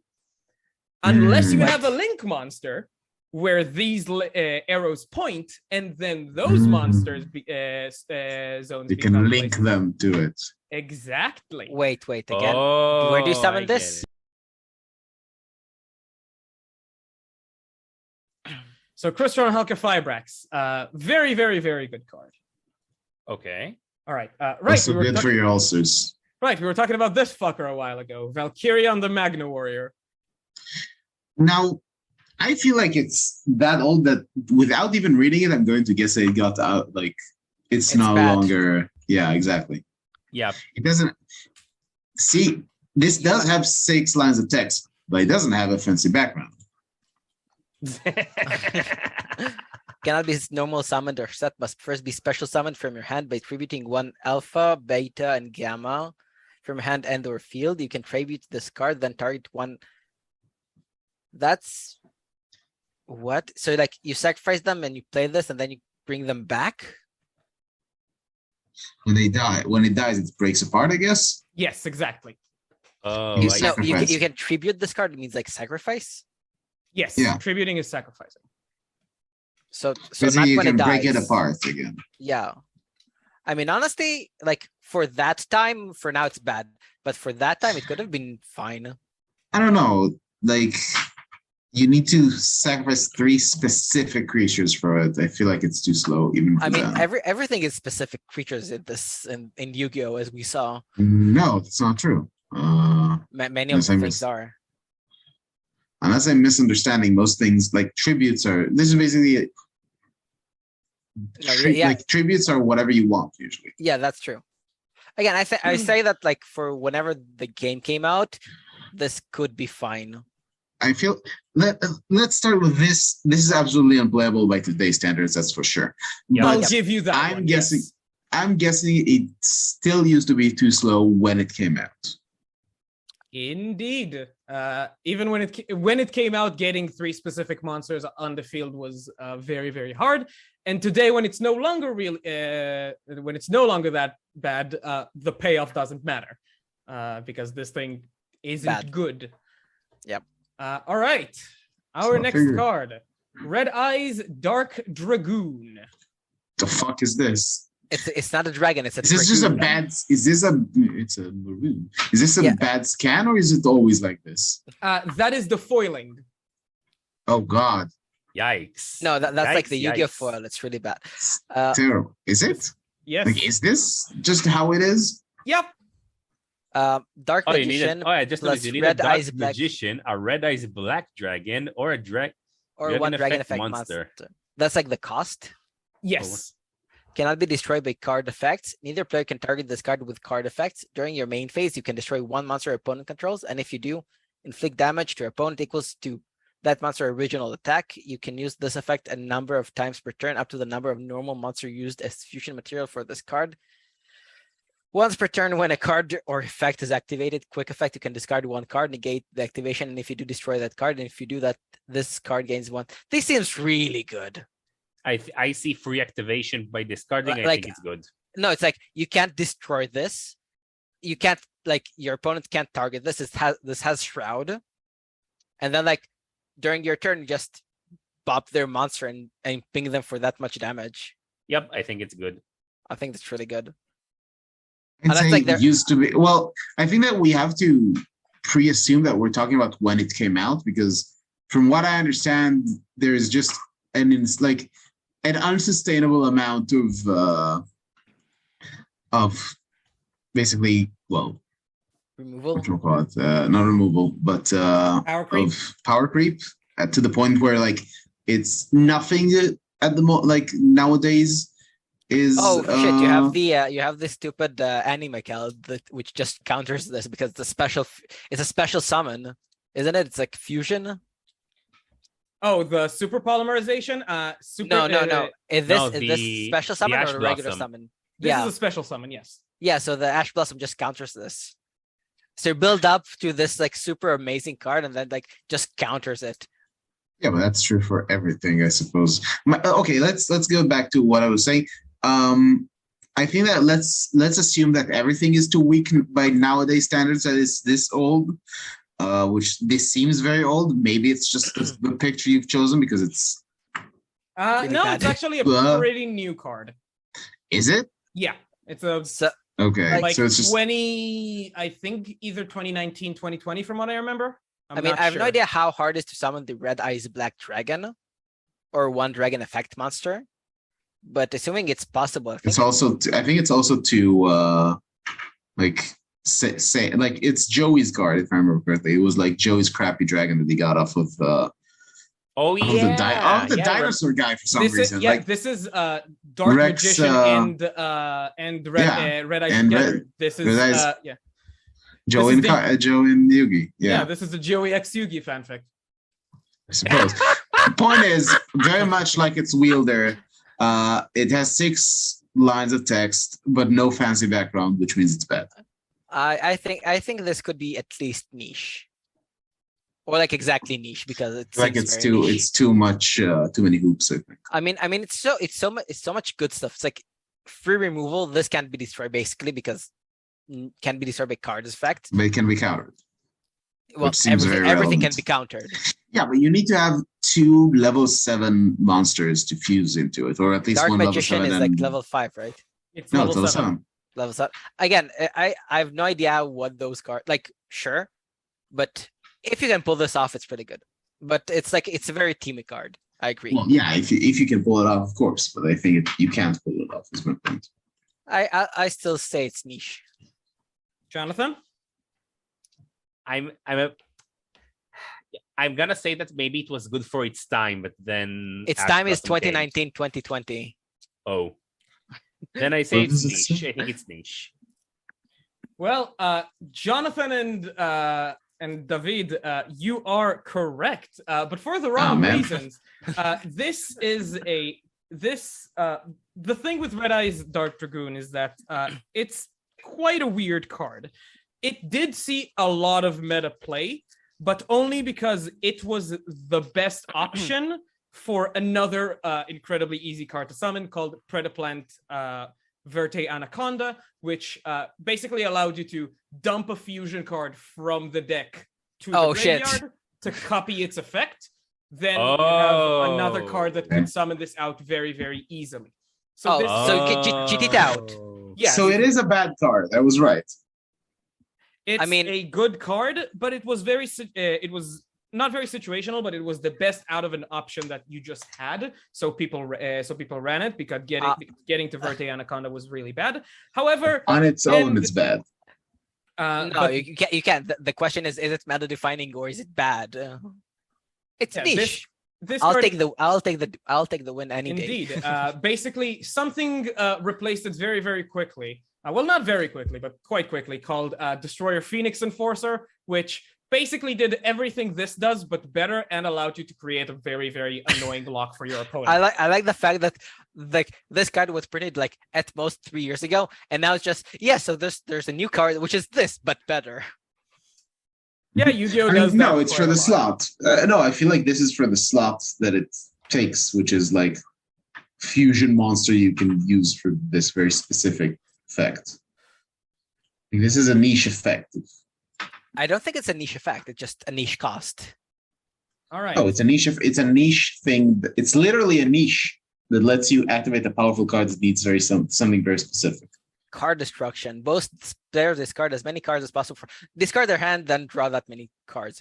unless you have a Link monster where these arrows point, and then those monsters zones. You can link them to it. Exactly. Wait again. Where do you summon this? So Crystron Helka Fibrax, very, very, very good card. Okay. All right. Right. So good for your ulcers. Right. We were talking about this fucker a while ago. Valkyria on the Magna Warrior. Now, I feel like it's that old that without even reading it, I'm going to guess it got out. Like it's no longer. Yeah, exactly. Yeah. It doesn't. See, this does have 6 lines of text, but it doesn't have a fancy background. Cannot be normal summoned or set. Must first be special summoned from your hand by tributing 1 alpha, beta, and gamma from hand and or field. You can tribute this card, then target 1. That's what? So like you sacrifice them and you play this, and then you bring them back. When they die, when it dies, it breaks apart, I guess. Yes, exactly. Oh, you can tribute this card. It means like sacrifice. Yes, tributing is sacrificing. So not you when can it break it apart again. Yeah, I mean honestly, like for that time, for now it's bad, but for that time it could have been fine. I don't know, like you need to sacrifice 3 specific creatures for it. I feel like it's too slow. Even for everything is specific creatures in this in Yu-Gi-Oh, as we saw. No, that's not true. Many of the things are. Unless I'm misunderstanding, most things like tributes are. This is basically like tributes are whatever you want usually. Yeah, that's true. Again, I say that like for whenever the game came out, this could be fine. I feel let's start with this. This is absolutely unplayable by today's standards, that's for sure. Yeah, I'll give you that. I'm guessing it still used to be too slow when it came out. Indeed. Even when it came out, getting 3 specific monsters on the field was very, very hard. And today, when it's no longer that bad, the payoff doesn't matter because this thing isn't good. Yep. All right. Our next card, Red Eyes Dark Dragoon. The fuck is this? It's not a dragon. It's a. Is this just a bad? It's a maroon. Is this a bad scan or is it always like this? That is the foiling. Oh God! Yikes! No, that's like the Yu-Gi-Oh foil. It's really bad. Terrible. Is it? Yes. Like, is this just how it is? Yep. Dark Magician. I just noticed you need a Dark Magician, a Red Eyes Black Dragon, or a or 1 dragon effect monster. That's like the cost. Yes. Cannot be destroyed by card effects. Neither player can target this card with card effects. During your main phase, you can destroy 1 monster opponent controls, and if you do, inflict damage to your opponent equals to that monster original attack. You can use this effect a number of times per turn, up to the number of normal monster used as fusion material for this card. Once per turn, when a card or effect is activated, quick effect, you can discard 1 card, negate the activation, and if you do, destroy that card. And if you do that, this card gains 1. This seems really good. I see free activation by discarding. I think it's good. No, it's like you can't destroy this. You can't, like, your opponent can't target this. This has Shroud. And then, like, during your turn, just bop their monster and ping them for that much damage. Yep, I think it's good. I think that's really good. It used to be. Well, I think that we have to pre-assume that we're talking about when it came out, because from what I understand, there's just an unsustainable amount of basically, well, removal. What do you call it? Not removal, but power creep to the point where like it's nothing at the moment. Like nowadays, is Oh shit! You have this stupid anime called which just counters this because it's a special summon, isn't it? It's like fusion. Oh, the super polymerization. No. Is this special summon Ash or a regular Blossom. summon? This is a special summon. Yes. Yeah. So the Ash Blossom just counters this. So you build up to this like super amazing card and then like just counters it. Yeah, but that's true for everything, I suppose. Okay, let's go back to what I was saying. I think that let's assume that everything is too weak by nowadays standards. That is this old, which this seems very old. Maybe it's just the picture you've chosen because it's. Really no, bad. it's actually a pretty new card. Is it? Yeah, it's a okay. like So it's just 20. I think either 2019, 2020, from what I remember. I mean, I have no idea how hard it is to summon the Red Eyes Black Dragon or one Dragon Effect monster, but assuming it's possible, I think it's also to like say like it's Joey's card if I remember correctly. It was like Joey's crappy dragon that he got off of the dinosaur guy for some reason. This is Dark Rex, Magician and Red Eyes together. This is Joe and Yugi. Yeah, this is a Joey X Yugi fanfic. I suppose. The point is very much like its wielder. It has 6 lines of text, but no fancy background, which means it's bad. I think this could be at least niche, or like exactly niche because it's like it's too much too many hoops. I think. I mean it's so much good stuff. It's like free removal. This can't be destroyed basically because can be destroyed by card effect. But it can be countered. Well, everything can be countered. Yeah, but you need to have 2 level 7 monsters to fuse into it, or at least Dark one Magician level 7. Is like level 5, right? It's no, level 7. Level 7. Again, I have no idea what those cards like. Sure, but if you can pull this off, it's pretty good. But it's a very teamy card. I agree. Well, yeah, if you can pull it off, of course. But I think you can't pull it off. Is my point. I still say it's niche. Jonathan, I'm gonna say that maybe it was good for its time, but then its time is 2019, 2020. Oh, then I say it's niche. I think it's niche. Well, Jonathan and David, you are correct, but for the wrong reasons. The thing with Red Eyes Dark Dragoon is that it's quite a weird card. It did see a lot of meta play, but only because it was the best option for another incredibly easy card to summon called Predaplant Verte Anaconda, which basically allowed you to dump a fusion card from the deck to the graveyard to copy its effect. Then you have another card that can summon this out very, very easily. So cheat it out. Yeah. So it is a bad card. I was right. It's a good card, but it was not very situational, but it was the best out of an option that you just had. So people ran it because getting to Verte Anaconda was really bad. However, on its own, it's bad. You can't. The question is it meta defining or is it bad? It's niche. I'll take the win any day. Indeed. Basically, something replaced it very, very quickly. Well, not very quickly, but quite quickly, called Destroyer Phoenix Enforcer, which basically did everything this does, but better, and allowed you to create a very, very annoying block for your opponent. I like the fact that this card was printed like at most 3 years ago, and now it's just so there's a new card which is this but better. Yeah, Yugioh does that. No, it's for the slot. No, I feel like this is for the slot that it takes, which is like fusion monster you can use for this very specific effect. This is a niche effect. I don't think it's a niche effect. It's just a niche cost. All right. Oh, it's a niche thing. It's literally a niche that lets you activate a powerful card that needs something very specific. Card destruction. Both players discard as many cards as possible. Discard their hand, then draw that many cards.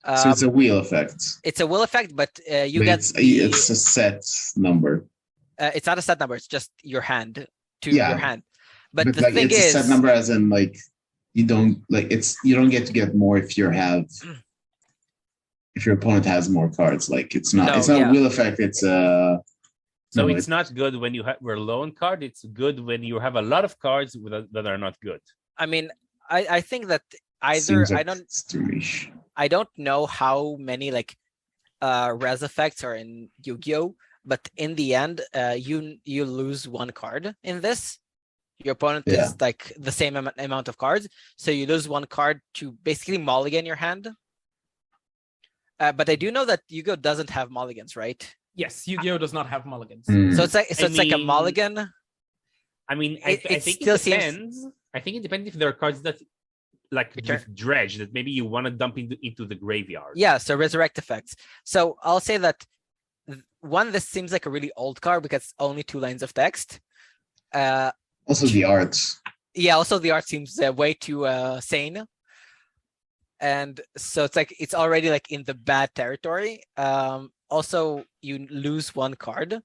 So it's a wheel effect. It's a wheel effect, but it's a set number. It's not a set number. It's just your hand your hand. But the thing it's is, a set number as in like you don't get to get more if your opponent has more cards. Like it's not a wheel effect. It's a So it's not good when you were low on card. It's good when you have a lot of cards that are not good. I mean, I think that either I don't know how many like res effects are in Yu-Gi-Oh, but in the end, you lose one card in this. Your opponent is like the same amount of cards, so you lose one card to basically mulligan your hand. But I do know that Yu-Gi-Oh doesn't have mulligans, right? Yes, Yu-Gi-Oh does not have mulligans. So it's like a mulligan. I mean, I think it depends. I think it depends if there are cards that like with dredge that maybe you want to dump into the graveyard. Yeah, so resurrect effects. So I'll say that one, this seems like a really old card because it's only 2 lines of text. Also the art. Yeah, also the art seems way too sane. And so it's like it's already like in the bad territory. Also, you lose one card.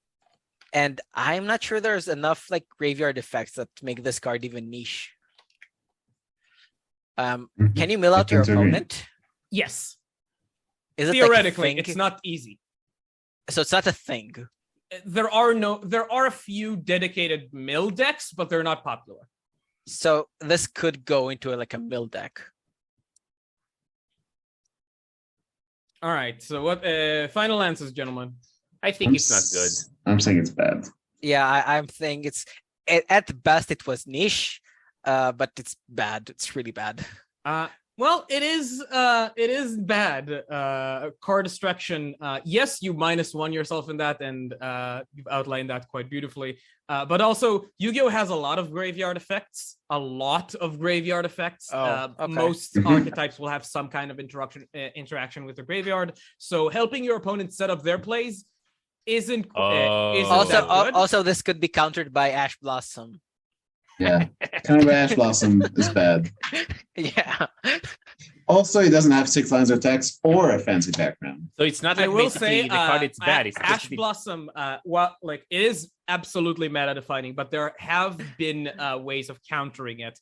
And I'm not sure there's enough like graveyard effects that make this card even niche. Can you mill out your opponent? Yes. Is it theoretically, like it's not easy. So it's not a thing. There are a few dedicated mill decks, but they're not popular. So this could go into like a mill deck. All right. So what final answers, gentlemen? I think it's not good. I'm saying it's bad. Yeah, I'm saying it's at best it was niche, but it's bad. It's really bad. Well, it is bad. Card destruction. Yes, you -1 yourself in that, and you've outlined that quite beautifully. But also, Yu-Gi-Oh has a lot of graveyard effects. Most archetypes will have some kind of interaction with the graveyard. So helping your opponent set up their plays isn't that good. Also, this could be countered by Ash Blossom. Yeah, kind of Ash Blossom is bad. Yeah. Also, it doesn't have 6 lines of text or a fancy background. So it's not like I will basically say the card it's bad. It's Ash Blossom, it is absolutely meta defining, but there have been ways of countering it.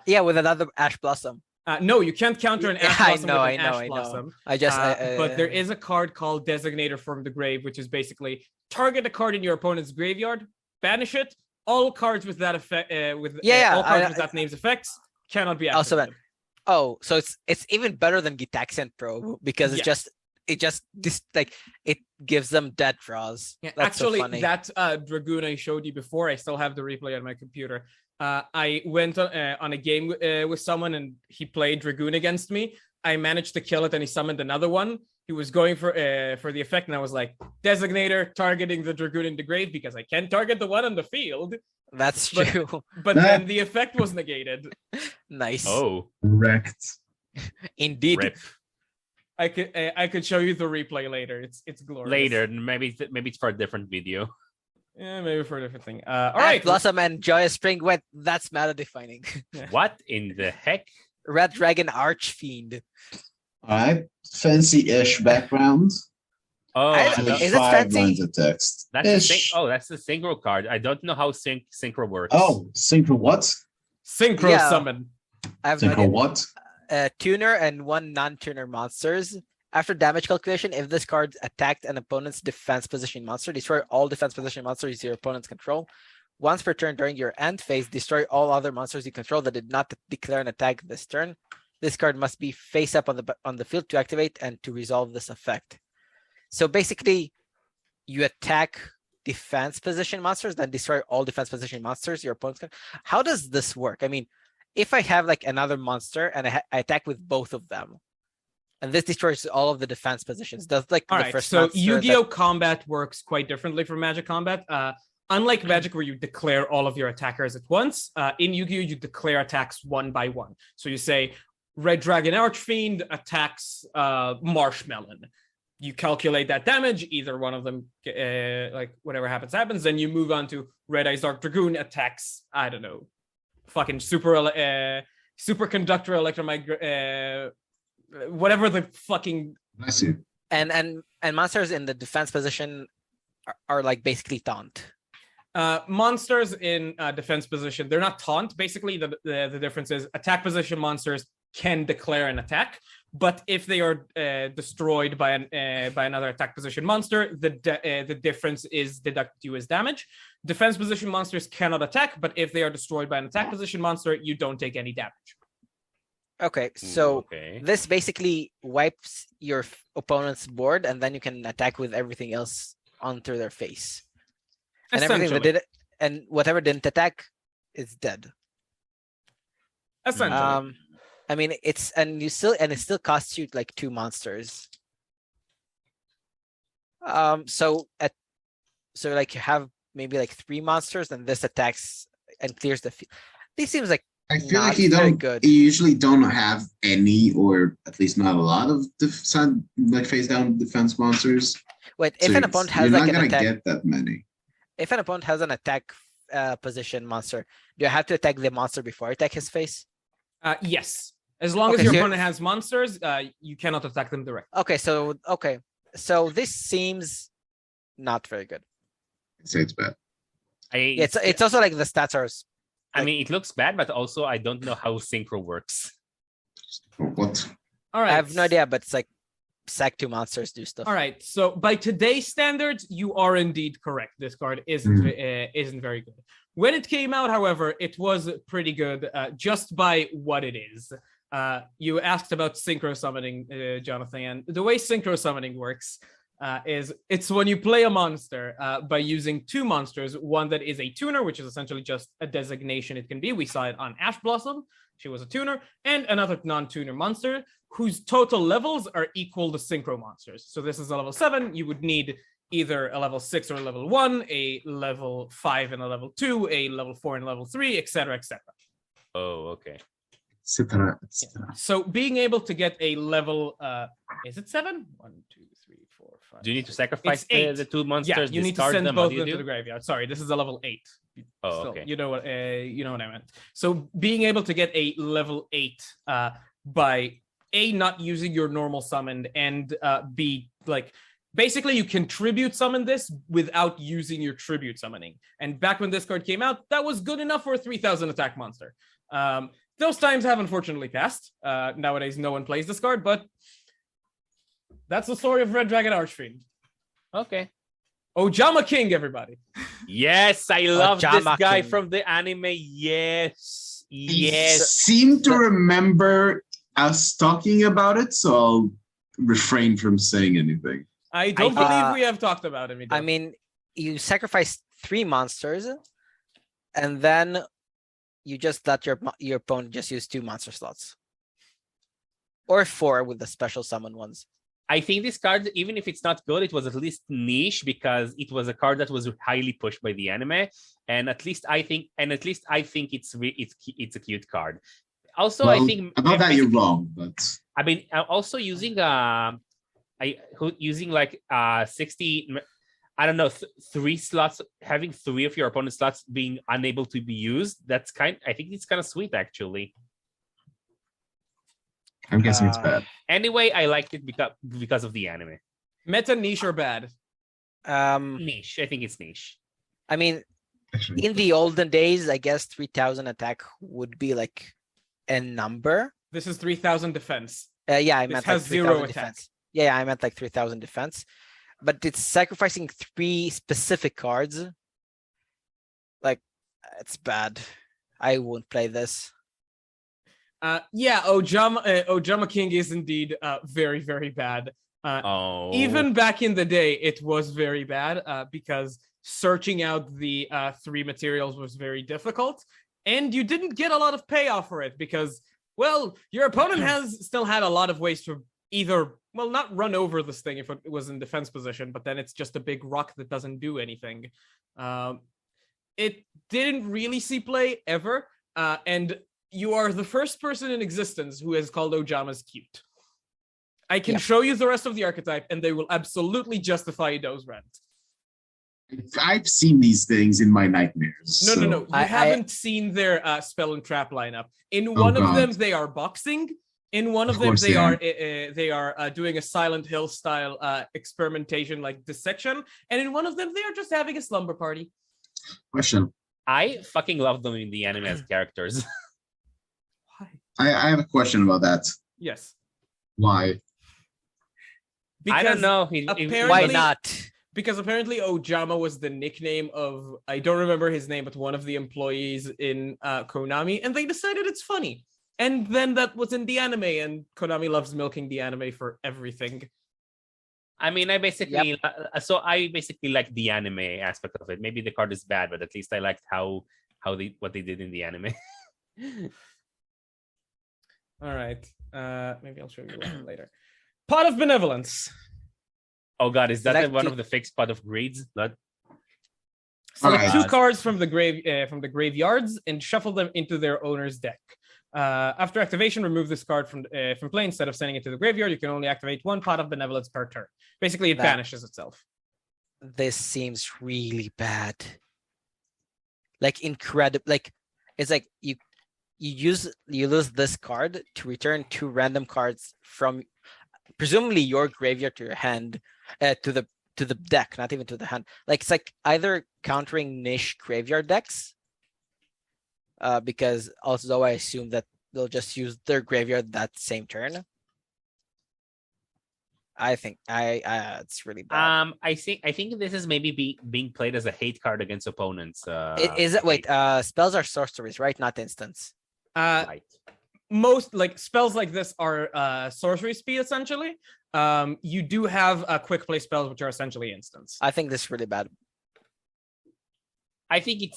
Yeah, with another Ash Blossom. No, you can't counter an Ash Blossom with an Ash Blossom. But there is a card called Designator from the Grave, which is basically target a card in your opponent's graveyard, banish it. All cards with that effect, with that name's effects cannot be activated. So it's even better than Gitaxian Probe because it gives them dead draws. Yeah, that's actually, so funny. that Dragoon I showed you before, I still have the replay on my computer. I went on a game with someone and he played Dragoon against me. I managed to kill it and he summoned another one. He was going for the effect and I was like, Designator targeting the Dragoon in the grave because I can't target the one on the field. That's true. But then the effect was negated. Nice. Oh, wrecked. Indeed. Rip. I could show you the replay later. It's glorious. Later, maybe it's for a different video. Yeah, maybe for a different thing. All right. Blossom and Joyous Spring went. That's meta defining. What in the heck? Red Dragon Archfiend. All right, fancy-ish background. Oh, is it fancy? Lines of text. That's the Synchro card. I don't know how Synchro works. Oh, Synchro what? Synchro summon. I have Synchro what? Tuner and 1 non-tuner monsters. After damage calculation, if this card attacked an opponent's defense position monster, destroy all defense position monsters your opponent's control. Once per turn during your end phase, destroy all other monsters you control that did not declare an attack this turn. This card must be face up on the field to activate and to resolve this effect. So basically, you attack defense position monsters, then destroy all defense position monsters your opponent's control. How does this work? I mean, if I have like another monster and I attack with both of them, and this destroys all of the defense positions, does like all the right, first so Yu-Gi-Oh combat works quite differently from Magic combat. Unlike Magic, where you declare all of your attackers at once, in Yu-Gi-Oh, you declare attacks one by one. So you say, Red Dragon Archfiend attacks Marshmallon. You calculate that damage, either one of them, like whatever happens, then you move on to Red Eyes Dark Dragoon attacks, I don't know, fucking superconductor electromagnetic, whatever the fucking... I see. And monsters in the defense position are like basically taunt. Monsters in defense position, they're not taunt. Basically, the difference is attack position monsters can declare an attack, But if they are destroyed by another attack position monster, the difference is deducted to you as damage. Defense position monsters cannot attack, but if they are destroyed by an attack position monster, you don't take any damage. Okay, so Okay. this basically wipes your opponent's board, and then you can attack with everything else onto their face. And everything that did and whatever didn't attack is dead. Essentially. I mean, it still costs you like 2 monsters. So like you have maybe like 3 monsters, and this attacks and clears the field. This seems like I feel like you usually don't have any, or at least not a lot of face down defense monsters. Wait, if an opponent has you're like not an gonna attack, get that many. If an opponent has an attack position monster, do you have to attack the monster before attack his face? Yes. As long as your opponent has monsters, you cannot attack them directly. Okay, so this seems not very good. I'd say it's bad. It's also like the stats are. I mean, it looks bad, but also I don't know how Synchro works. What? All right. I have no idea, but it's like sack 2 monsters, do stuff. All right. So by today's standards, you are indeed correct. This card isn't very good. When it came out, however, it was pretty good just by what it is. You asked about synchro summoning, Jonathan. And the way synchro summoning works is it's when you play a monster by using 2 monsters, one that is a tuner, which is essentially just a designation it can be. We saw it on Ash Blossom. She was a tuner, and another non-tuner monster whose total levels are equal to synchro monsters. So this is a level 7. You would need either a level 6 or a level 1, a level 5 and a level 2, a level 4 and a level 3, etc., etc. Oh, okay. So being able to get a level, is it 7? 1, 2, 3, 4, 5. Do you need to sacrifice the 2 monsters? Yeah, you need to send both of them to the graveyard. Sorry, this is a level 8. Oh, okay. You know what I meant. So being able to get a level 8 by A, not using your normal summon, and B, like basically you can tribute summon this without using your tribute summoning. And back when this card came out, that was good enough for a 3000 attack monster. Those times have unfortunately passed. Nowadays, no one plays this card, but that's the story of Red Dragon Archfiend. Okay. Ojama King, everybody. Yes, I love this guy King. from the anime. Yes. I seem to remember us talking about it, so I'll refrain from saying anything. I don't believe we have talked about him. I mean, you sacrifice 3 monsters, and then you just let your opponent just use 2 monster slots. Or 4 with the special summon ones. I think this card, even if it's not good, it was at least niche because it was a card that was highly pushed by the anime, and at least I think it's a cute card. Also, well, I think about that you're wrong, but I mean, also using like 60. I don't know, 3 slots, having 3 of your opponent's slots being unable to be used. I think it's kind of sweet, actually. I'm guessing it's bad. Anyway, I liked it because of the anime. Meta, niche, or bad? Niche. I think it's niche. I mean, in the olden days, I guess 3000 attack would be like a number. This is 3000 defense. Yeah, I this meant has like 0 attack. Defense. Yeah, I meant like 3000 defense. But it's sacrificing 3 specific cards. Like, it's bad. I won't play this. Yeah, Ojama King is indeed very, very bad. Even back in the day, it was very bad because searching out the 3 materials was very difficult. And you didn't get a lot of payoff for it because, well, your opponent has still had a lot of ways to either, well, not run over this thing if it was in defense position, but then it's just a big rock that doesn't do anything. It didn't really see play ever, and you are the first person in existence who has called Ojamas cute. I can show you the rest of the archetype, and they will absolutely justify those rants. I've seen these things in my nightmares. No. You haven't seen their spell and trap lineup. In one of them, they are boxing. In one of them, they are doing a Silent Hill style experimentation like dissection, and in one of them, they are just having a slumber party. Question. I fucking love them in the anime as characters. Why? I have a question about that. Yes. Why? I don't know. apparently- Why not? Because apparently Ojama was the nickname of, I don't remember his name, but one of the employees in Konami, and they decided it's funny. And then that was in the anime, and Konami loves milking the anime for everything. I mean, I basically like the anime aspect of it. Maybe the card is bad, but at least I liked what they did in the anime. All right. Maybe I'll show you one later. Pot of Benevolence. Oh god, is that Select one two- of the fixed pot of greeds? Blood? Select Alright. 2 cards from the graveyards and shuffle them into their owner's deck. After activation, remove this card from play. Instead of sending it to the graveyard, you can only activate 1 Pot of Benevolence per turn. Basically, it That- banishes itself. This seems really bad. Like incredible. Like it's like you lose this card to return 2 random cards from presumably your graveyard to your hand, to the deck, not even to the hand. Like it's like either countering niche graveyard decks, because also I assume that they'll just use their graveyard that same turn. I think it's really bad. I think this is maybe being played as a hate card against opponents. Is it? Wait, spells are sorceries, right? Not instants. Right. Most like spells like this are sorcery speed essentially. You do have quick play spells which are essentially instants. I think this is really bad. I think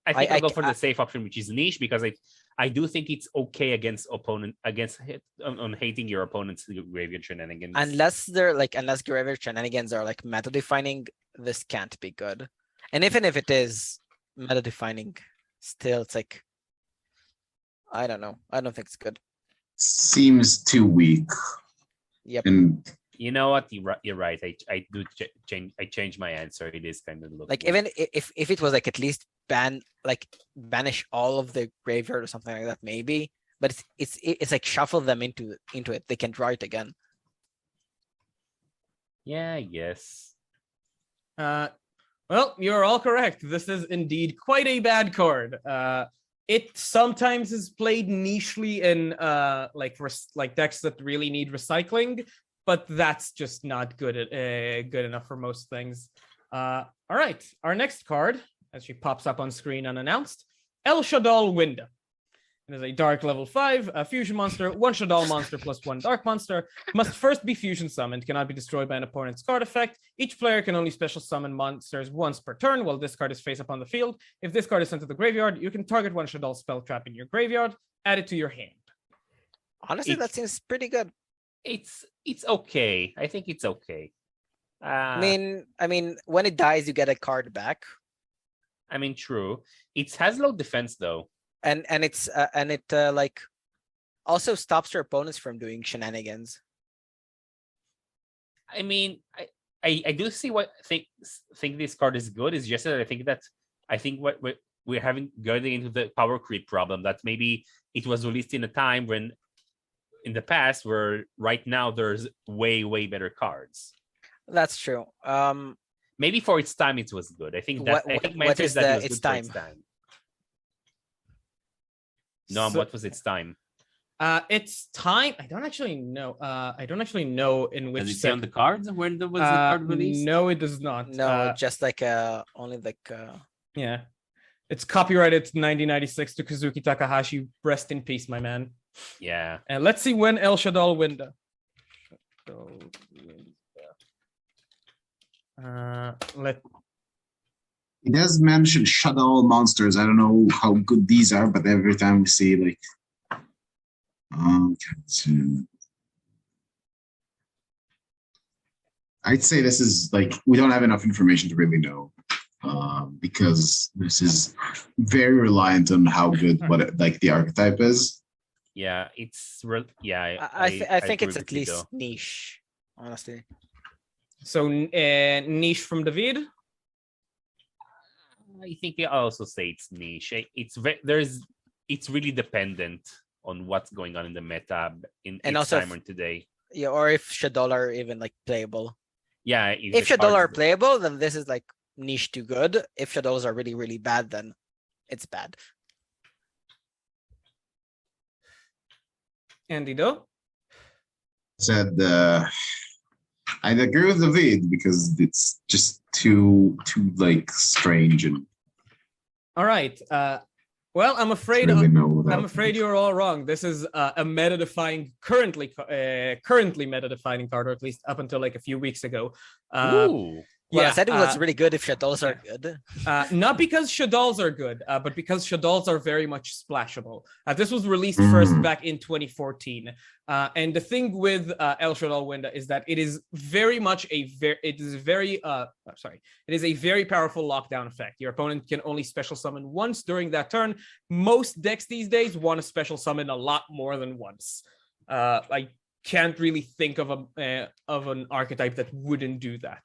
I'll go for the safe option, which is niche, because I do think it's okay against on hating your opponent's graveyard shenanigans. Unless graveyard shenanigans are like meta defining, this can't be good. And even if it is meta defining, still it's like, I don't know. I don't think it's good. Seems too weak. Yep. And You know what? You're right. I do change. I changed my answer. It is kind of Like even if it was like at least banish all of the graveyard or something like that, maybe. But it's like shuffle them into it. They can draw it again. Yeah, I guess. Well, you're all correct. This is indeed quite a bad card. It sometimes is played nichely in like decks that really need recycling, but that's just not good enough for most things. All right, our next card, as she pops up on screen unannounced, El Shaddoll Winda. It is a dark level 5, a fusion monster, 1 Shaddoll monster plus 1 dark monster. Must first be fusion summoned, cannot be destroyed by an opponent's card effect. Each player can only special summon monsters once per turn while this card is face up on the field. If this card is sent to the graveyard, you can target 1 Shaddoll spell trap in your graveyard, add it to your hand. Honestly, that seems pretty good. It's okay. I think it's okay. I mean, when it dies, you get a card back. I mean, true. It has low defense though. And it like also stops your opponents from doing shenanigans. I mean, I do see what think this card is good. It's just that I think what we're having going into the power creep problem, that maybe it was released in a time when in the past where right now there's way better cards. That's true. Maybe for its time it was good. I think What my answer is is that it was its good for time? its time. No, So- what was its time? It's time. I don't actually know. I don't actually know in which. Does it say on the cards when was the card released? No, it does not. No, just like only like Yeah. It's copyrighted 1996 to Kazuki Takahashi. Rest in peace, my man. Yeah. And let's see when El Shaddoll Winda. it does mention Shadow monsters. I don't know how good these are, but every time we see like I'd say this is like we don't have enough information to really know, because this is very reliant on how good the archetype is. Yeah, I think agree it's at with you, least though. niche, honestly. So niche from David. I think I also say it's niche. It's really dependent on what's going on in the meta in And each also time or today. Yeah, or if Shaddoll are even like playable. Yeah, If the Shaddoll are cards- playable, then this is like niche to good. If Shadolls are really bad, then it's bad. Andy Do. said I'd agree with David because it's just too like strange and All right. Well, I'm afraid really know what I'm else. afraid you're all wrong. This is a meta-defining, currently meta-defining card, or at least up until like a few weeks ago. Ooh. Well, Yeah, I said it was really good if shadows are good. not because Shaddolls are good, but because Shaddolls are very much splashable. This was released first back in 2014. And the thing with El Shaddol Winda is that it is very much it is a very powerful lockdown effect. Your opponent can only special summon once during that turn. Most decks these days want to special summon a lot more than once. I can't really think of an archetype that wouldn't do that.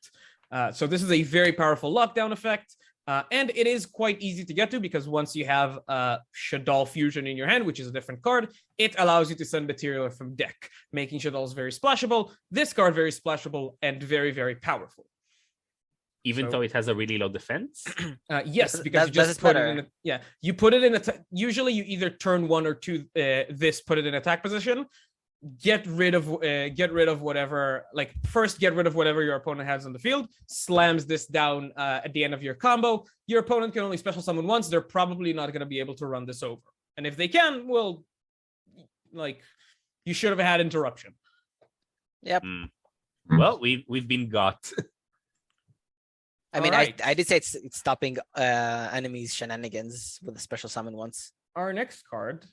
So this is a very powerful lockdown effect, and it is quite easy to get to because once you have Shaddol Fusion in your hand, which is a different card, it allows you to send material from deck, making Shaddolls very splashable, this card very splashable, and very, very powerful. Even though it has a really low defense? Yes, because you just put it in you put it in usually you either turn 1 or 2 put it in attack position. Get rid of whatever, first get rid of whatever your opponent has on the field, slams this down at the end of your combo. Your opponent can only special summon once. They're probably not going to be able to run this over. And if they can, well, you should have had interruption. Yep. Well, we've been got. I mean, right. I did say it's stopping enemies' shenanigans with a special summon once. Our next card,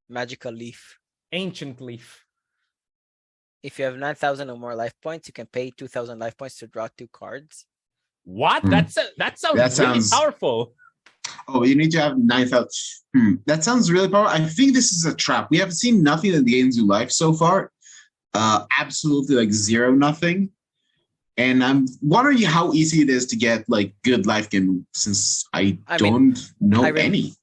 Magical Leaf. Ancient Leaf. If you have 9,000 or more life points, you can pay 2,000 life points to draw 2 cards. What? That sounds really powerful. Oh, you need to have 9,000. That sounds really powerful. I think this is a trap. We have seen nothing that gains you life so far. Absolutely zero, nothing. And I'm wondering how easy it is to get good life gain since I don't know any.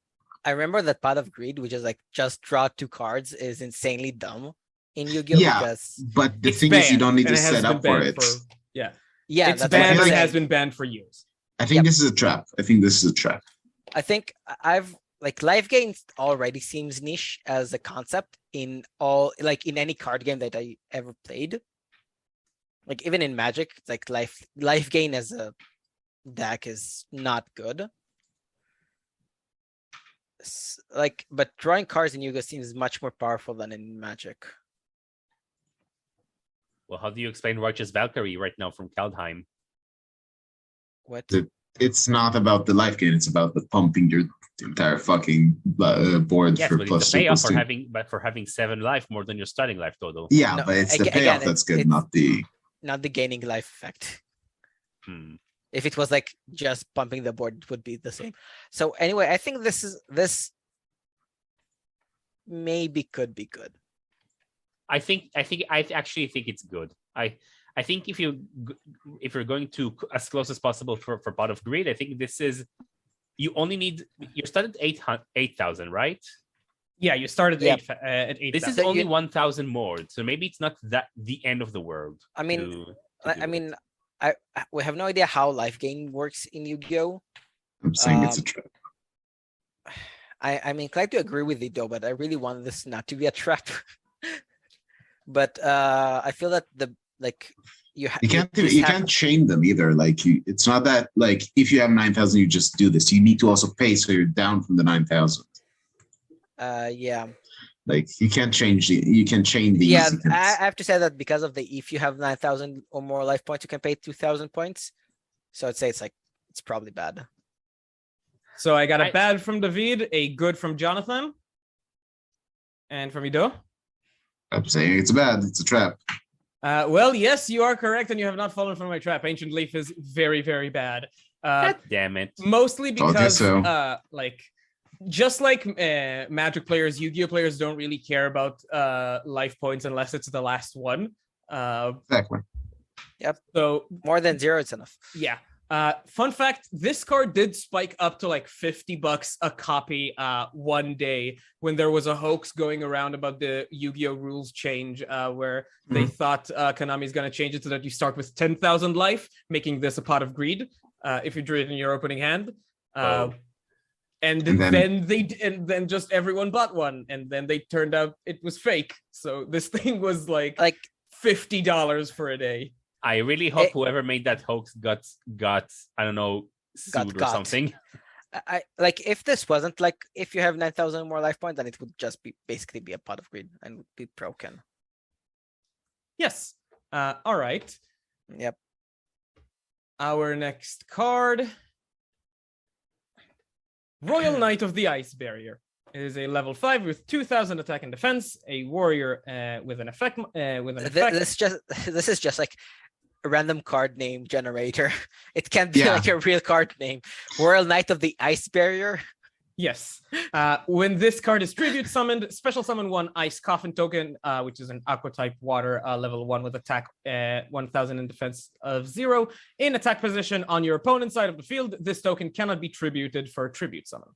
I remember that Pot of Greed, which is just draw 2 cards, is insanely dumb in Yu-Gi-Oh! Yeah, Because but the thing is, you don't need to set up for it. Yeah, it's banned and has been banned for years. I think this is a trap. I think life gain already seems niche as a concept in in any card game that I ever played. Even in Magic, life gain as a deck is not good. But drawing cards in Yu-Gi-Oh! Seems much more powerful than in Magic. Well, how do you explain Righteous Valkyrie right now from Kaldheim? What? It's not about the life gain. It's about the pumping your entire fucking board yes, for but plus it's the 2 payoff plus 2. for having 7 life more than your starting life total. Yeah, no, but it's the payoff that's good, not the gaining life effect. If it was just pumping the board, it would be the same. So anyway, I think this maybe could be good. I actually think it's good. I think if you're going to as close as possible for Pot of Greed, I think this is you started 8,000, right? Yeah, you started at 8,000. This is only 1,000 more, so maybe it's not that the end of the world. I mean, we have no idea how life gain works in Yu-Gi-Oh! I'm saying it's a trap. I'm inclined to agree with you though, but I really want this not to be a trap. But I feel that you can't chain them either. It's not that if you have 9,000, you just do this. You need to also pay, so you're down from the 9,000. Yeah. You can't change you can chain these. Yeah, I have to say that because of if you have 9,000 or more life points, you can pay 2,000 points. So I'd say it's probably bad. So I got a bad from David, a good from Jonathan, and from Yugioh. I'm saying it's bad. It's a trap. Well, yes, you are correct, and you have not fallen for my trap. Ancient Leaf is very, very bad. God damn it! Mostly because, just like Magic players, Yu-Gi-Oh players don't really care about life points unless it's the last one. Exactly. Yep. So more than 0, it's enough. Yeah. Fun fact, this card did spike up to $50 a copy one day when there was a hoax going around about the Yu-Gi-Oh rules change where they thought Konami's going to change it so that you start with 10,000 life, making this a Pot of Greed if you drew it in your opening hand. And then just everyone bought one, and then they turned out it was fake. So this thing was $50 for a day. I really hope whoever made that hoax got I don't know, sued or something. I like if this wasn't like if you have 9,000 more life points, then it would just be basically be a pot of greed and would be broken. Yes. All right. Yep. Our next card, Royal Knight of the Ice Barrier. It is a level 5 with 2,000 attack and defense, a warrior with an effect. This is just like a random card name generator. It can't be like a real card name. Royal Knight of the Ice Barrier. Yes. When this card is tribute summoned, special summon 1 Ice Coffin token, which is an aqua type water, level 1 with attack 1,000 and defense of 0. In attack position on your opponent's side of the field, this token cannot be tributed for a tribute summon.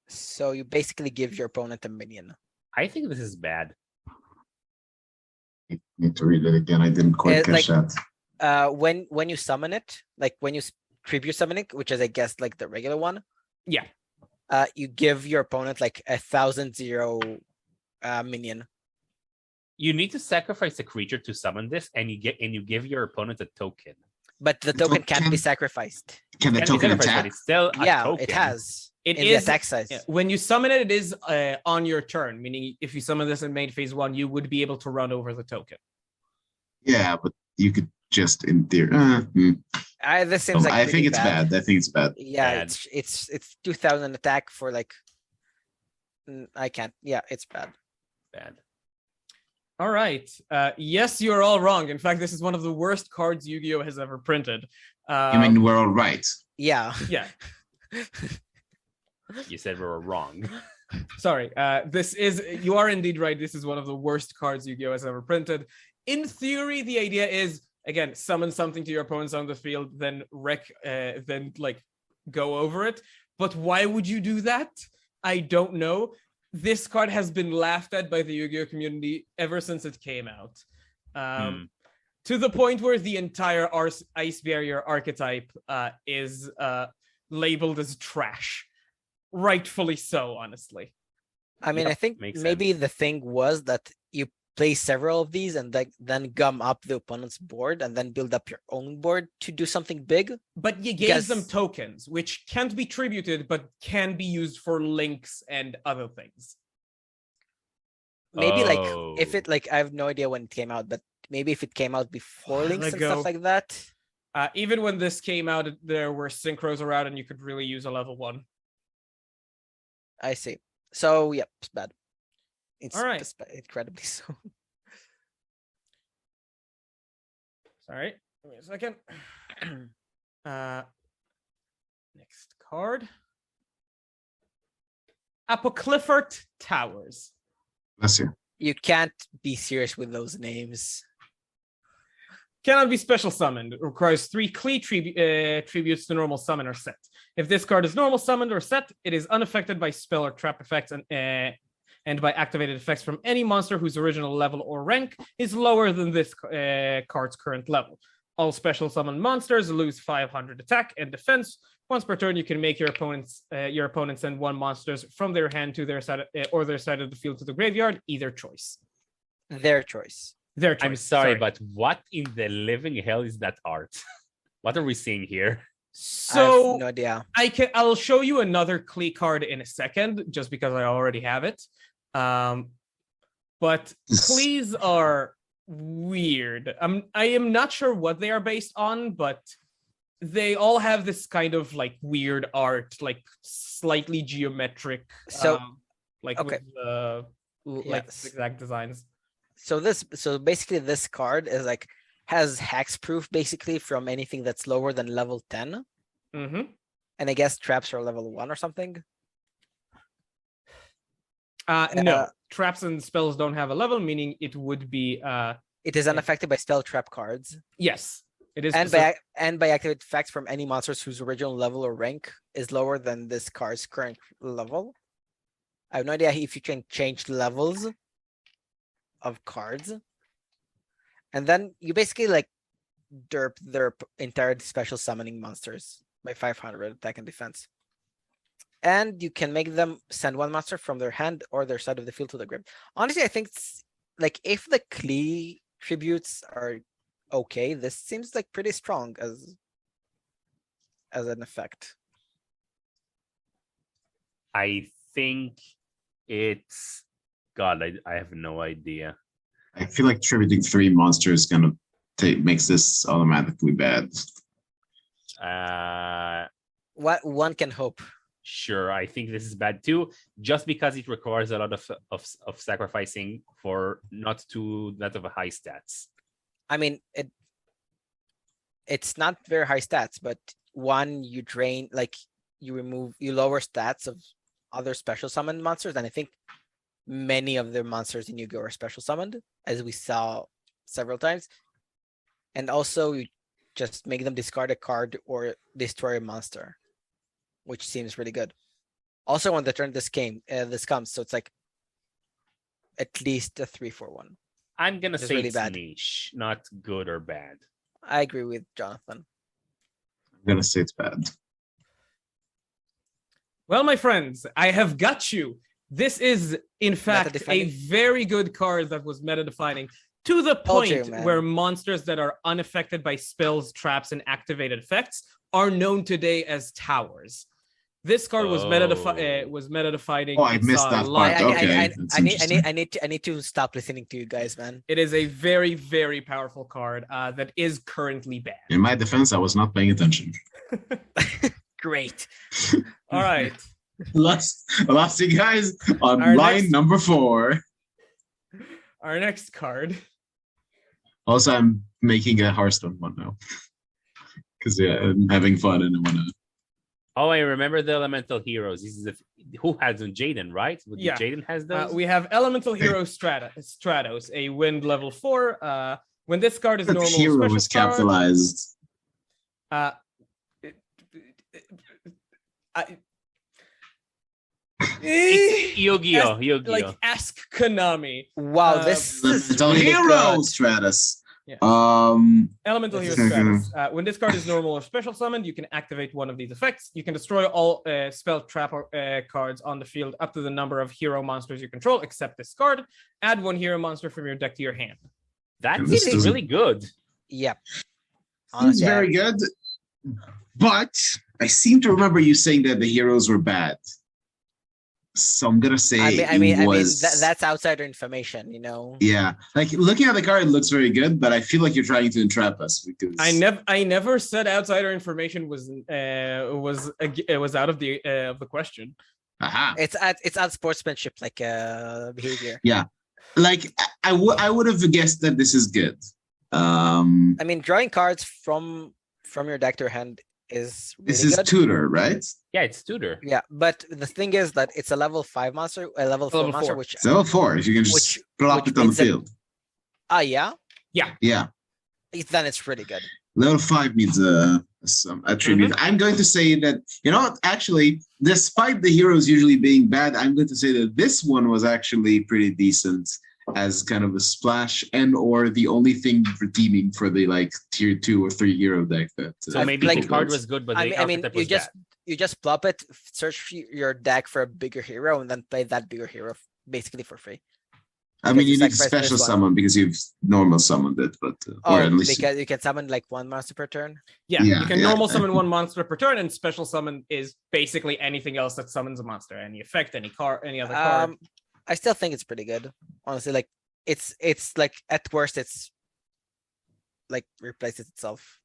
So you basically give your opponent a minion. I think this is bad. I need to read it again. I didn't quite catch that. When you summon it, like when you tribute summon it, which is I guess like the regular one. Yeah. You give your opponent like 1,000 minion. You need to sacrifice a creature to summon this, and you give your opponent a token. But the token can't be sacrificed. Can the token attack? It's still a token. It has. It in is the attack size. Yeah, when you summon it, it is on your turn. Meaning, if you summon this in main phase 1, you would be able to run over the token. Yeah, but you could just in theory. This seems like I think it's bad. I think it's bad. Yeah, it's 2,000 attack for like. I can't. Yeah, it's bad. Bad. All right. Yes, you're all wrong. In fact, this is one of the worst cards Yu-Gi-Oh has ever printed. I mean, we're all right. Yeah. Yeah. You said we were wrong. Sorry. You are indeed right. This is one of the worst cards Yu-Gi-Oh has ever printed. In theory, the idea is, again, summon something to your opponents on the field, then go over it. But why would you do that? I don't know. This card has been laughed at by the Yu-Gi-Oh community ever since it came out. To the point where the entire Ice Barrier archetype is labeled as trash. Rightfully so, honestly. I mean, I think maybe the thing was that you play several of these and then gum up the opponent's board and then build up your own board to do something big. But you gave them tokens, which can't be tributed, but can be used for links and other things. Maybe if it I have no idea when it came out, but maybe if it came out before links and stuff like that. Even when this came out, there were synchros around and you could really use a level 1. I see. So, yep, it's bad. It's all right. Incredibly so. Sorry, give me a second. Next card. Apocryphart Towers. Bless you. You can't be serious with those names. Cannot be special summoned. It requires 3 Klee tributes to normal summon or set. If this card is normal summoned or set, it is unaffected by spell or trap effects and by activated effects from any monster whose original level or rank is lower than this card's current level. All special summon monsters lose 500 attack and defense. Once per turn, you can make your opponents send 1 monsters from their hand to their side or their side of the field to the graveyard. Either choice. Their choice. Their choice. I'm sorry, but what in the living hell is that art? What are we seeing here? So I have no idea. I'll show you another Klee card in a second, just because I already have it. But Klees are weird. I am not sure what they are based on, but they all have this kind of weird art, slightly geometric. So with exact designs. So basically this card is has hex proof basically from anything that's lower than level 10. Mm-hmm. And I guess traps are level 1 or something. No, traps and spells don't have a level, meaning it would be it is unaffected by spell trap cards. Yes, it is. And by activate effects from any monsters whose original level or rank is lower than this card's current level. I have no idea if you can change levels of cards. And then you basically derp their entire special summoning monsters by 500 attack and defense. And you can make them send 1 monster from their hand or their side of the field to the grave. Honestly, I think it's if the Klee tributes are okay. This seems like pretty strong as an effect. I think it's God. I have no idea. I feel like tributing 3 monsters kind of makes this automatically bad. What one can hope. Sure, I think this is bad too, just because it requires a lot of sacrificing for not of a high stats. I mean, it's not very high stats, but one, you drain, like you lower stats of other special summoned monsters, and I think many of the monsters in Yu-Gi-Oh are special summoned, as we saw several times. And also you just make them discard a card or destroy a monster, which seems really good. Also on the turn this comes, so it's like at least a 3/4-1. I'm gonna say really it's bad. niche, not good or bad. I agree with Jonathan. I'm gonna say it's bad. Well, my friends, I have got you. This is, in fact, a very good card that was meta-defining, to the point where monsters that are unaffected by spells, traps, and activated effects are known today as towers. This card was meta-defining. Oh, I missed that part. Okay, I need to stop listening to you guys, man. It is a very, very powerful card that is currently banned. In my defense, I was not paying attention. Great. All right. Last you guys on line number 4. Our next card. Also, I'm making a Hearthstone one now. Because I'm having fun and I want to... Oh, I remember the Elemental Heroes. This is who has them? Jaden, right? Yeah. Jaden has those? We have Elemental Hero Stratos, a wind level 4. When this card is normal, hero is capitalized. Yugioh. Like, ask Konami. Wow, this is Elemental really Hero good. Stratus. Yeah. Elemental Hero Stratus. When this card is normal or special summoned, you can activate one of these effects. You can destroy all spell trap cards on the field up to the number of hero monsters you control, except this card. Add 1 hero monster from your deck to your hand. That is really good. Yep. It's very good. But I seem to remember you saying that the heroes were bad. So I'm gonna say that's outsider information, you know. Yeah, like looking at the card, it looks very good, but I feel like you're trying to entrap us because I never said outsider information was out of the question. Aha. It's at sportsmanship behavior. Yeah, like I would have guessed that this is good. I mean, drawing cards from your deck to your hand is really this is good. tutor, right? Yeah, it's tutor. Yeah, but the thing is that it's a level 5 monster, a level 4 monster, which it's level 4. You can just plop it on the field. Yeah. Then it's really good. Level 5 needs some attribute. I'm going to say that, actually, despite the heroes usually being bad, I'm going to say that this one was actually pretty decent as kind of a splash and or the only thing redeeming for the tier 2 or 3 hero deck. So maybe the card was good, but you just plop it, search your deck for a bigger hero, and then play that bigger hero basically for free. I mean, you need to special summon because you've normal summoned it, but or at least because you can summon 1 monster per turn. Yeah, you can normal summon 1 monster per turn, and special summon is basically anything else that summons a monster, any effect, any other card. I still think it's pretty good, honestly. It's at worst it's replaces itself.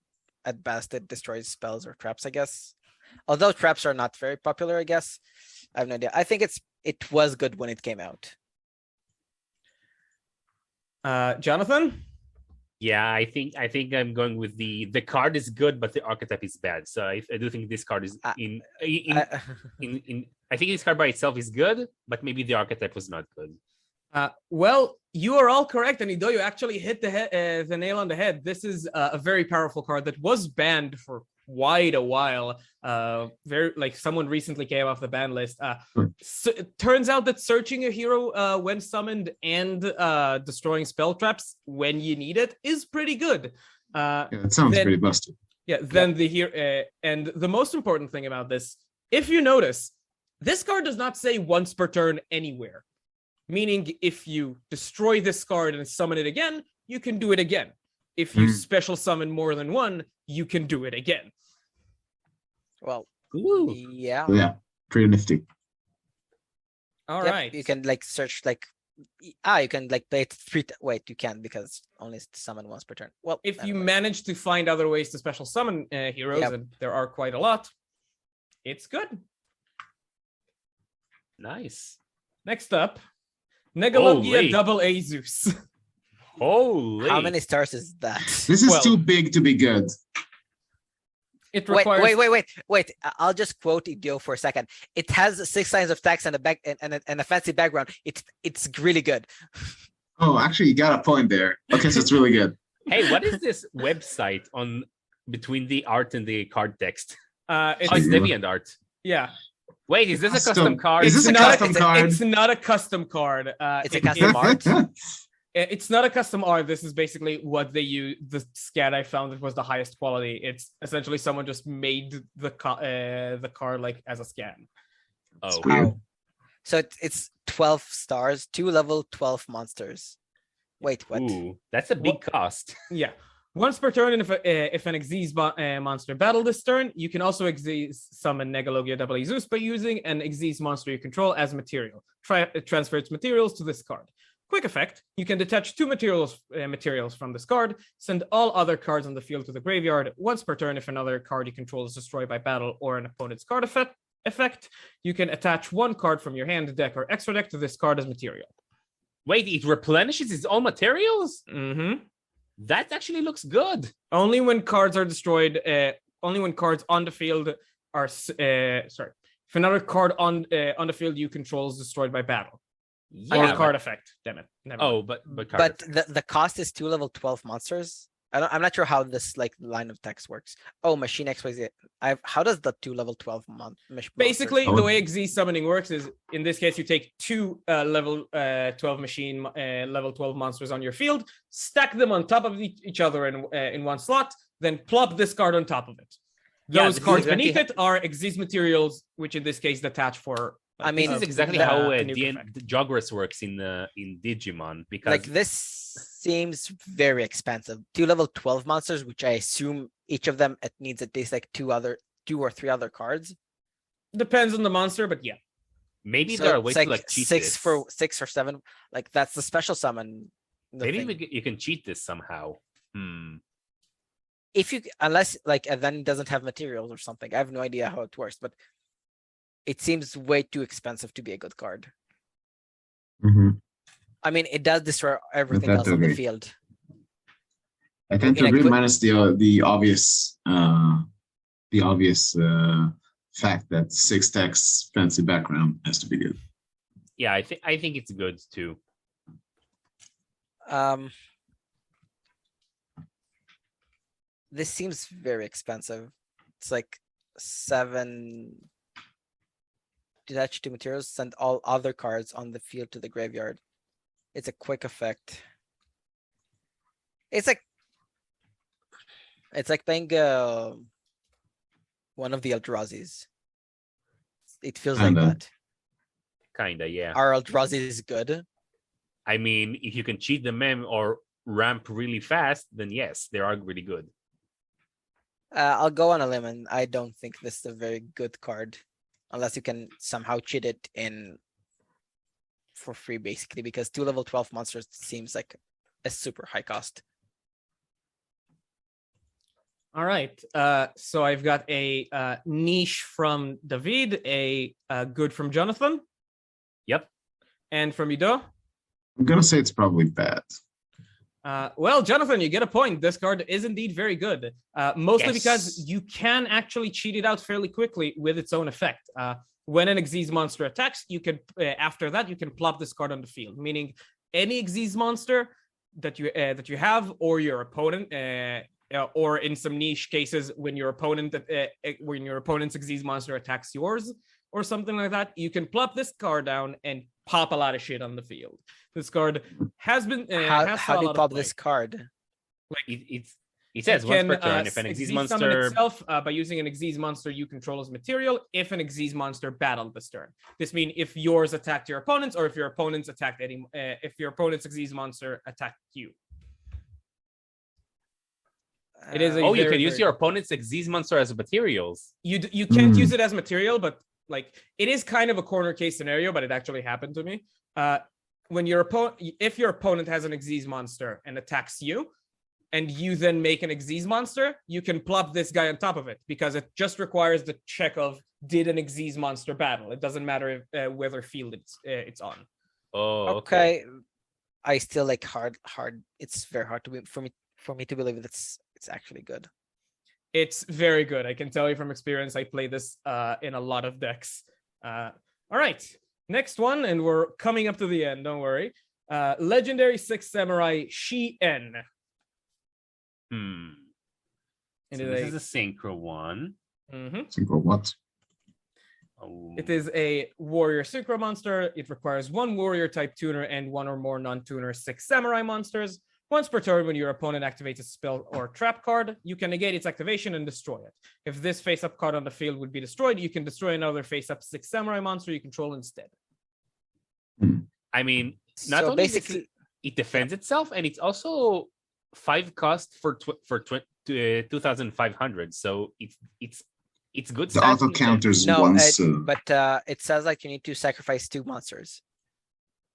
At best, it destroys spells or traps, I guess. Although traps are not very popular, I guess. I have no idea. I think it was good when it came out. Jonathan? Yeah, I think I'm going with the card is good, but the archetype is bad. So I do think this card is I think this card by itself is good, but maybe the archetype was not good. Well, you are all correct, and Yugioh, you actually hit the nail on the head. This is a very powerful card that was banned for quite a while. Someone recently came off the ban list. So it turns out that searching a hero when summoned and destroying spell traps when you need it is pretty good. It sounds pretty busted. Yeah. Then and the most important thing about this, if you notice, this card does not say once per turn anywhere. Meaning, if you destroy this card and summon it again, you can do it again. If you special summon more than one, you can do it again. Well, Ooh. yeah. Yeah, pretty nifty. All right. You can like search like you can like play it wait, you can't because only summon once per turn. Well, if you manage to find other ways to special summon heroes, and there are quite a lot, it's good. Nice. Next up, Negalogia Double A Zeus. Holy. How many stars is that? This is too big to be good. It requires... Wait. I'll just quote Yugioh for a second. It has 6 lines of text and a fancy background. It's really good. Oh, actually, you got a point there. Okay, so it's really good. Hey, what is this website on between the art and the card text? It's DeviantArt. Yeah. Wait, is this a custom card? Is this a custom card? It's not a custom card. It's a custom art. It's not a custom art. This is basically what they use. The scan I found that was the highest quality. It's essentially someone just made the card like as a scan. Oh, wow. So it's 12 stars, 2 level 12 monsters. Wait, what? Ooh, that's a big cost. Yeah. Once per turn, and if an Xyz monster battle this turn, you can also Xyz summon Negalogia Double Zeus by using an Xyz monster you control as material. Transfer its materials to this card. Quick effect, you can detach 2 materials from this card, send all other cards on the field to the graveyard. Once per turn, if another card you control is destroyed by battle or an opponent's card effect, you can attach 1 card from your hand, deck, or extra deck to this card as material. Wait, it replenishes its own materials? Mm-hmm. That actually looks good. Only when cards are destroyed, only when cards on the field are, if another card on the field you control is destroyed by battle. Yeah, card effect. Damn it. But the cost is 2 level 12 monsters. I'm not sure how this like line of text works. Oh, Machine XYZ. How does the 2 level 12 Basically, the way Xyz summoning works is, in this case, you take 2 level 12 machine level 12 monsters on your field, stack them on top of each other in one slot, then plop this card on top of it. Those cards beneath it are Xyz materials, which in this case detach for. I mean, this is exactly how Jogras works in Digimon, because like this seems very expensive. 2 level 12 monsters, which I assume each of them it needs at least like 2 or 3 other cards. Depends on the monster, but yeah. Maybe there are ways to like cheat 6 or 7. Like that's the special summon. Maybe you can cheat this somehow. If you, unless like then it doesn't have materials or something. I have no idea how it works, but it seems way too expensive to be a good card. Mm-hmm. I mean, it does destroy everything else on the field. I tend to agree, minus the obvious fact that 6 text fancy background has to be good. Yeah, I think it's good too. This seems very expensive. It's like 7. Detach 2 materials, send all other cards on the field to the graveyard. It's a quick effect. It's like playing one of the Eldrazi's. It feels like that. Kinda, yeah. Are Eldrazi's good? I mean, if you can cheat the mem or ramp really fast, then yes, they are really good. I'll go on a limb, and I don't think this is a very good card. Unless you can somehow cheat it in for free, basically, because 2 level 12 monsters seems like a super high cost. All right. So I've got a niche from David, a good from Jonathan. Yep. And from Yugioh. I'm gonna say it's probably bad. Well, Jonathan, you get a point. This card is indeed very good, mostly because you can actually cheat it out fairly quickly with its own effect. When an Xyz monster attacks, you can after that you can plop this card on the field, meaning any Xyz monster that you have or your opponent, or in some niche cases when your opponent's Xyz monster attacks yours or something like that, you can plop this card down and pop a lot of shit on the field. This card has been. How do you pop this card? Like it's It says It once can per turn if an Xyz summon monster. itself by using an Xyz monster you control as material if an Xyz monster battled this turn. This means if yours attacked your opponents or if your opponents attacked if your opponent's Xyz monster attacked you. It is You can use your opponent's Xyz monster as materials. You can't use it as material, but like it is kind of a corner case scenario, but it actually happened to me. When if your opponent has an Xyz monster and attacks you, and you then make an Xyz monster, you can plop this guy on top of it because it just requires the check of did an Xyz monster battle. It doesn't matter whether field it's on. Oh, okay. I still like hard. It's very hard for me to believe it's actually good. It's very good. I can tell you from experience. I play this in a lot of decks. All right, next one, and we're coming up to the end. Don't worry. Legendary 6 Samurai Shien. So this is a Synchro one. Synchro what? Oh. It is a warrior synchro monster. It requires 1 warrior type tuner and 1 or more non-tuner 6 samurai monsters. Once per turn, when your opponent activates a spell or trap card, you can negate its activation and destroy it. If this face-up card on the field would be destroyed, you can destroy another face-up 6 samurai monster you control instead. I mean, not only basically it defends itself, and it's also 5 cost for 2,500. So it's good. The auto counters once. But it says like you need to sacrifice 2 monsters,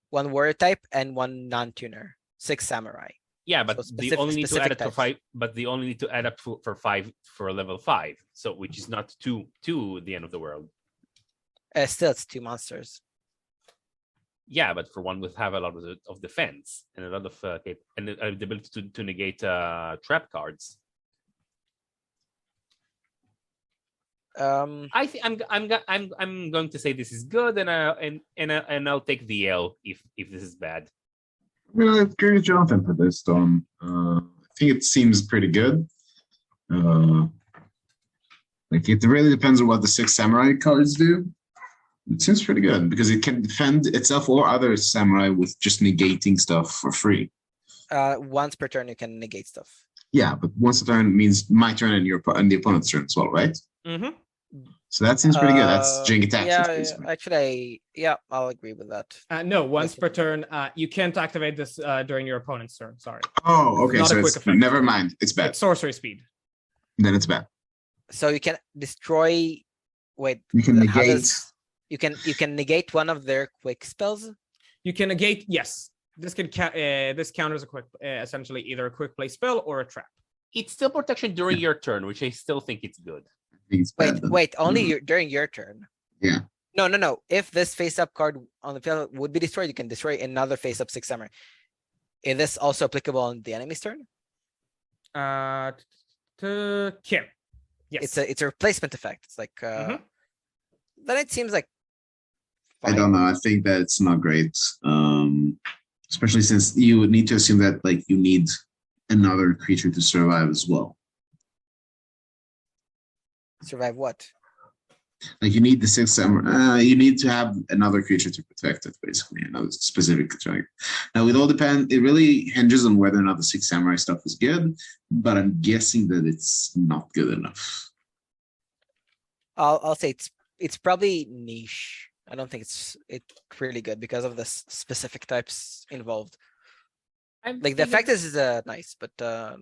1 warrior type and 1 non-tuner, 6 samurai. Yeah, but they only need to add it for 5. But they only need to add up for 5 for a level 5. So which is not two the end of the world. Still, it's 2 monsters. Yeah, but for one would have a lot of defense and a lot of and the ability to negate trap cards. I think I'm going to say this is good, and I'll take the L if this is bad. I'm gonna agree with Jonathan for this, Tom. I think it seems pretty good. Like it really depends on what the 6 samurai cards do. It seems pretty good because it can defend itself or other samurai with just negating stuff for free. Once per turn, you can negate stuff. Yeah, but once a turn means my turn and the opponent's turn as well, right? So that seems pretty good. That's Jing attacks. Yeah, actually, I'll agree with that. No, once per turn, you can't activate this during your opponent's turn. Sorry. Oh, okay. So never mind. It's bad. It's sorcery speed. Then it's bad. So you can destroy. Wait. You can negate. You can negate one of their quick spells. You can negate. Yes, this can this counters a quick, essentially either a quick play spell or a trap. It's still protection during your turn, which I still think it's good. Wait, only during your turn. Yeah. No. If this face-up card on the field would be destroyed, you can destroy another face-up 6 samurai. Is this also applicable on the enemy's turn? To Kim. Yes. It's a replacement effect. It's like then it seems like fine. I don't know. I think that it's not great. Especially since you would need to assume that like you need another creature to survive as well. Survive what? Like you need the 6 samurai. You need to have another creature to protect it, basically, another specific creature. Now, it all depends. It really hinges on whether or not the 6 samurai stuff is good, but I'm guessing that it's not good enough. I'll say it's probably niche. I don't think it's really good because of the specific types involved. Like the effect is nice, but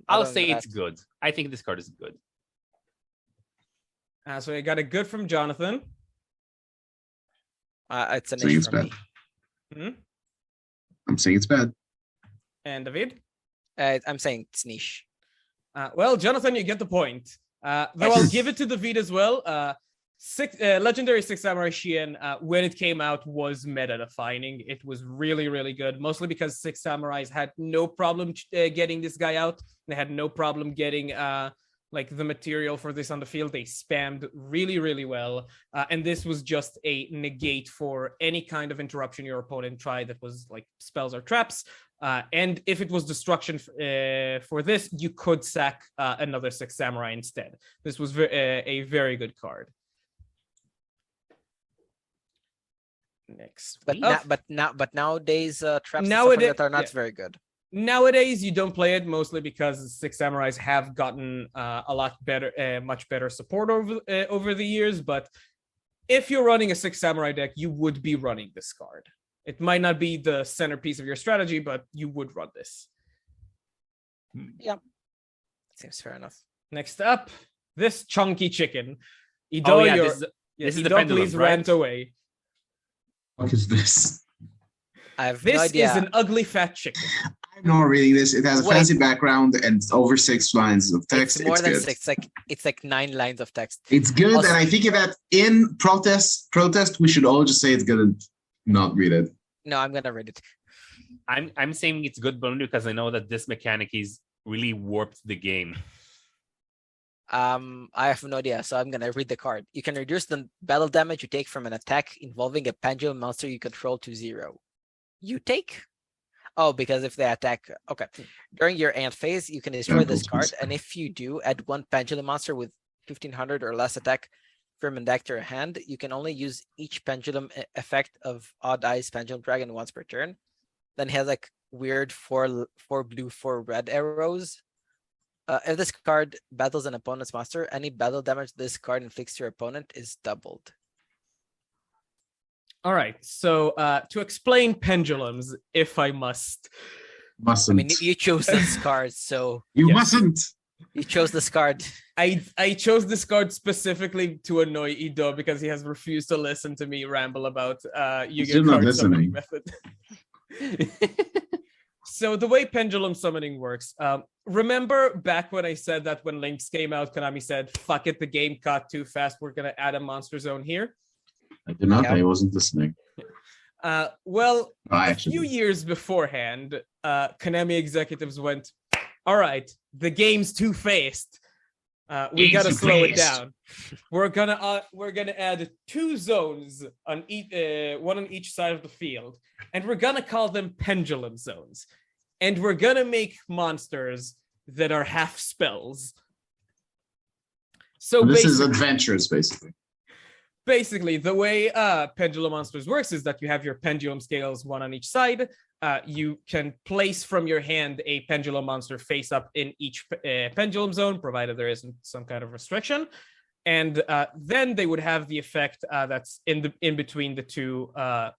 I'll say it's good. I think this card is good. So I got a good from Jonathan. It's a niche from me. I'm saying it's bad. And David? I'm saying it's niche. Well, Jonathan, you get the point. Though I'll give it to David as well. Legendary 6 Samurai Shien, when it came out, was meta-defining. It was really, really good, mostly because 6 Samurais had no problem getting this guy out. They had no problem getting like the material for this on the field. They spammed really, really well. And this was just a negate for any kind of interruption your opponent tried that was like spells or traps. And if it was destruction for this, you could sack another 6 Samurai instead. This was a very good card. Next, but nowadays traps that are not very good. Nowadays, you don't play it mostly because Six Samurais have gotten a lot better, much better support over the years. But if you're running a Six Samurai deck, you would be running this card. It might not be the centerpiece of your strategy, but you would run this. Yep. Seems fair enough. Next up, this chunky chicken. Yugioh, Oh yeah, this is the pendulum, please right? rant away. What is this? I have no This idea. is an ugly fat chicken. I'm not reading this. It has a Wait. fancy background and it's over 6 lines of text. It's more than good. 6. It's like 9 lines of text. It's good, Also- and I think that in protest, we should all just say it's good and not read it. No, I'm gonna read it. I'm saying it's good, but only because I know that this mechanic is really warped the game. I have no idea, so I'm gonna read the card. You can reduce the battle damage you take from an attack involving a pendulum monster you control to 0. You take? Oh, because if they attack, okay. During your end phase, you can destroy this card, and if you do, add 1 pendulum monster with 1500 or less attack from a deck to your hand. You can only use each pendulum effect of Odd Eyes Pendulum Dragon once per turn. Then it has like weird 4 blue, 4 red arrows. If this card battles an opponent's monster, any battle damage this card inflicts to your opponent is doubled. All right, so to explain pendulums, if I must. Mustn't. I mean, you chose this card, so you Yes. mustn't. you chose this card. I chose this card specifically to annoy Yugioh because he has refused to listen to me ramble about He's Yu-Gi-Oh not card summoning listening. method. So the way pendulum summoning works, remember back when I said that when Lynx came out, Konami said, fuck it, the game got too fast, we're gonna add a monster zone here. I did not. Yeah. I wasn't listening. Well, I a actually. few years beforehand, Konami executives went, all right, the game's too fast. We Game's gotta too slow it fast. down. We're gonna add 2 zones on each, one on each side of the field, and we're gonna call them pendulum zones. And we're gonna make monsters that are half spells. So This is basically, adventures, basically. the way pendulum monsters works is that you have your pendulum scales, 1 on each side. You can place from your hand a pendulum monster face up in each pendulum zone, provided there isn't some kind of restriction. And then they would have the effect that's in between the 2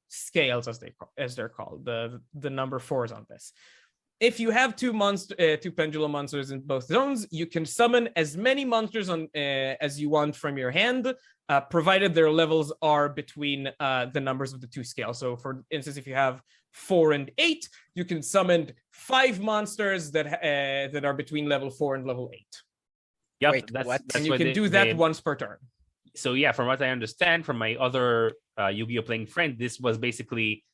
scales, as they're called, the number 4s on this. If you have 2 pendulum monsters in both zones, you can summon as many monsters as you want from your hand, provided their levels are between the numbers of the 2 scales. So, for instance, if you have 4 and 8, you can summon 5 monsters that are between level 4 and level 8. Yep, Wait, what? And you can do that once per turn. So yeah, from what I understand from my other Yu-Gi-Oh playing friend, this was basically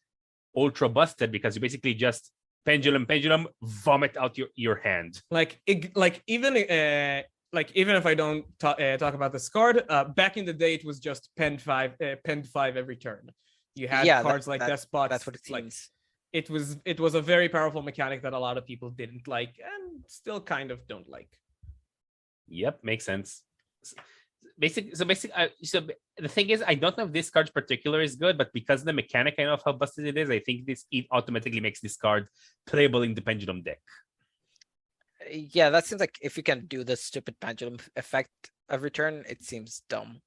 ultra busted because you basically just pendulum, vomit out your hand. Even if I don't talk about this card, back in the day it was just penned 5 every turn. You had cards like Despots. That's what it seems. It was a very powerful mechanic that a lot of people didn't like and still kind of don't like. Yep, makes sense. So the thing is, I don't know if this card in particular is good, but because the mechanic, I know of how busted it is, I think it automatically makes this card playable in the pendulum deck. Yeah, that seems like if you can do the stupid pendulum effect every turn, it seems dumb.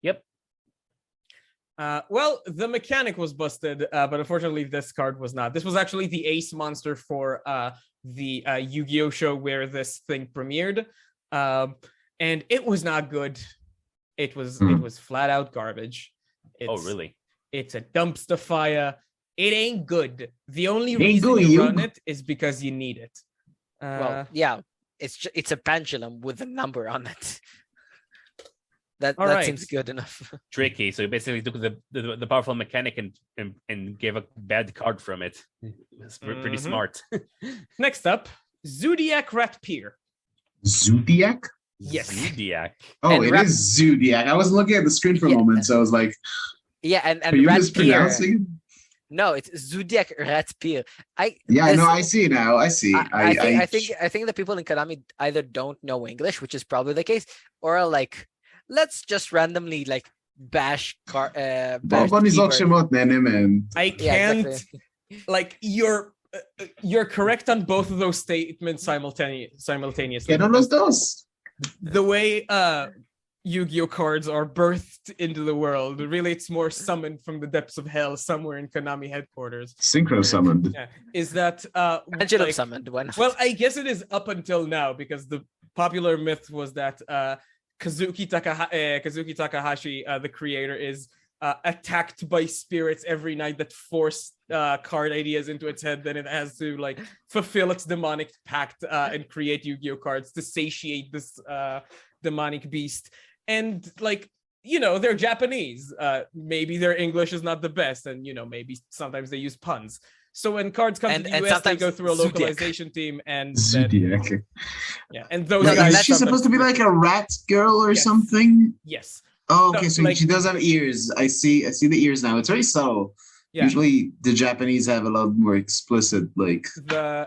Yep. Well, the mechanic was busted, but unfortunately this card was not. This was actually the ace monster for the Yu-Gi-Oh show where this thing premiered. And it was not good. It was flat out garbage. Oh, really? It's a dumpster fire. It ain't good. The only reason you run it is because you need it. Well, yeah, it's a pendulum with a number on it. That seems good enough. Tricky. So you basically took the powerful mechanic and gave a bad card from it. It's pretty smart. Next up, Zodiac Rat Pier. Zodiac? Yes. Zodiac. Oh, it is Zodiac. I was looking at the screen for a moment, so I was like, yeah, and are you Rat mispronouncing it? No, it's Zodiac Rat Pier. I know. I see now. I see. I think the people in Konami either don't know English, which is probably the case, or are like, let's just randomly like bash the keyboard. I can't. Exactly. Like your you're correct on both of those statements simultaneously. Yeah, no, those. The way Yu-Gi-Oh cards are birthed into the world, really it's more summoned from the depths of hell somewhere in Konami headquarters. Synchro summoned. Yeah. Is that Pendulum summoned. Why not? Well, I guess it is up until now, because the popular myth was that Kazuki Takahashi, the creator, is attacked by spirits every night that force card ideas into its head. Then it has to like fulfill its demonic pact and create Yu-Gi-Oh cards to satiate this demonic beast. And like, they're Japanese. Maybe their English is not the best, and maybe sometimes they use puns. So when cards come to the US, they go through a localization team, and Zodiac. and those Like, guys. is she supposed to be like a rat girl or something? Yes. Oh, okay, No, so like- she does have ears. I see the ears now. It's very subtle. Yeah. Usually the Japanese have a lot more explicit, like the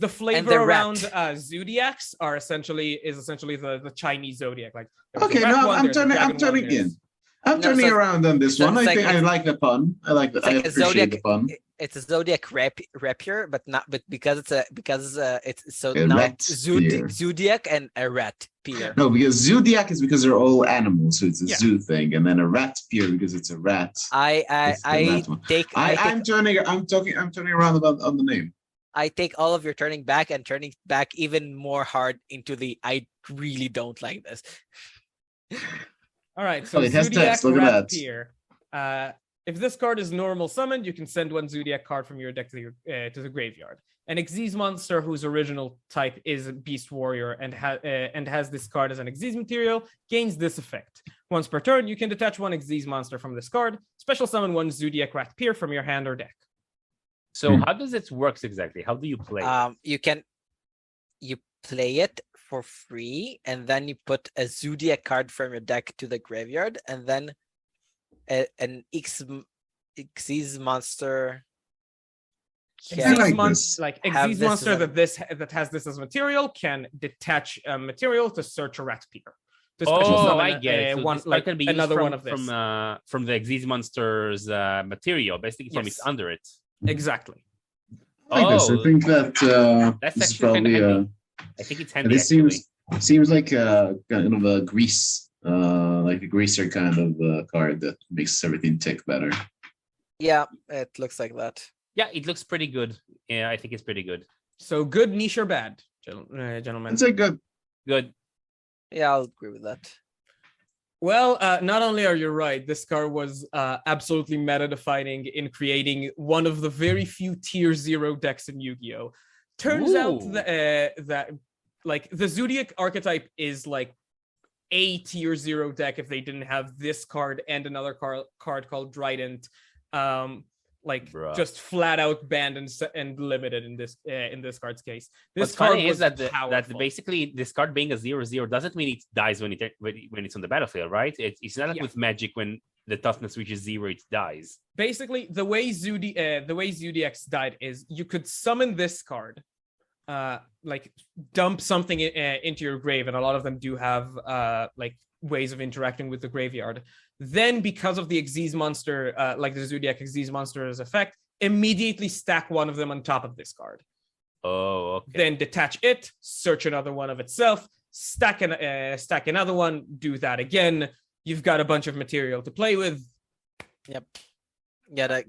flavor the around rat. zodiacs is essentially the Chinese zodiac. Like there's okay, the rat no, one, I'm there's the turning dragon one, in. there's- I'm No, turning so- around on this so one. I it's think like- I like the pun. I like the It's I like a appreciate zodiac. the pun. It's a zodiac rapier, but because it's so A now rat it's spear. zodiac and a rat peer. No, because zodiac is because they're all animals, so it's a Yeah. zoo thing, and then a rat spear because it's a rat. That's the I rat one. take I'm turning around on the name. I take all of your turning back and turning back even more hard into the I really don't like this. All right, so Oh, it has zodiac text, look at rat that. peer. If this card is normal summoned, you can send one zodiac card from your deck to the graveyard. An Xyz monster whose original type is Beast Warrior and has this card as an Xyz material gains this effect. Once per turn, you can detach one Xyz monster from this card, special summon one Zodiac Rat Peer from your hand or deck. So how does it work exactly? How do you play? You play it for free, and then you put a Zodiac card from your deck to the graveyard, and then an Xyz monster. I like Xyz this. Have Xyz this monster as a- that has this as material can detach a material to search a Rat Peer. To special Oh, summon I get it. So one, this card can be used another from, one of this. from the Xyz monster's material, basically from its Yes. under it. Exactly. I like this. I Oh. think that That's this is actually kinda probably handy. I think it's handy. this Actually. seems like kind of a grease, like a greaser kind of card that makes everything tick better. Yeah, it looks like that. Yeah, it looks pretty good. Yeah, I think it's pretty good. So good niche or bad, gentlemen? It's a good. Good. Yeah, I'll agree with that. Well, not only are you right, this card was absolutely meta-defining in creating one of the very few tier 0 decks in Yu-Gi-Oh! Turns out Ooh. that like the Zodiac archetype is like a tier 0 deck if they didn't have this card and another card called Trident, Bruh. just flat out banned and limited in this card's case. This What's card funny was is that powerful. basically this card being a 0/0 doesn't mean it dies when it's on the battlefield, right? It's not like Yeah. with Magic when the toughness reaches 0, it dies. Basically, the way Zodiacs died is you could summon this card, like dump something into your grave, and a lot of them do have like ways of interacting with the graveyard. Then, because of the Xyz monster, like the Zodiac Xyz monster's effect, immediately stack one of them on top of this card. Oh, okay. Then detach it, search another one of itself, stack another one, do that again. You've got a bunch of material to play with. Yep. Gotta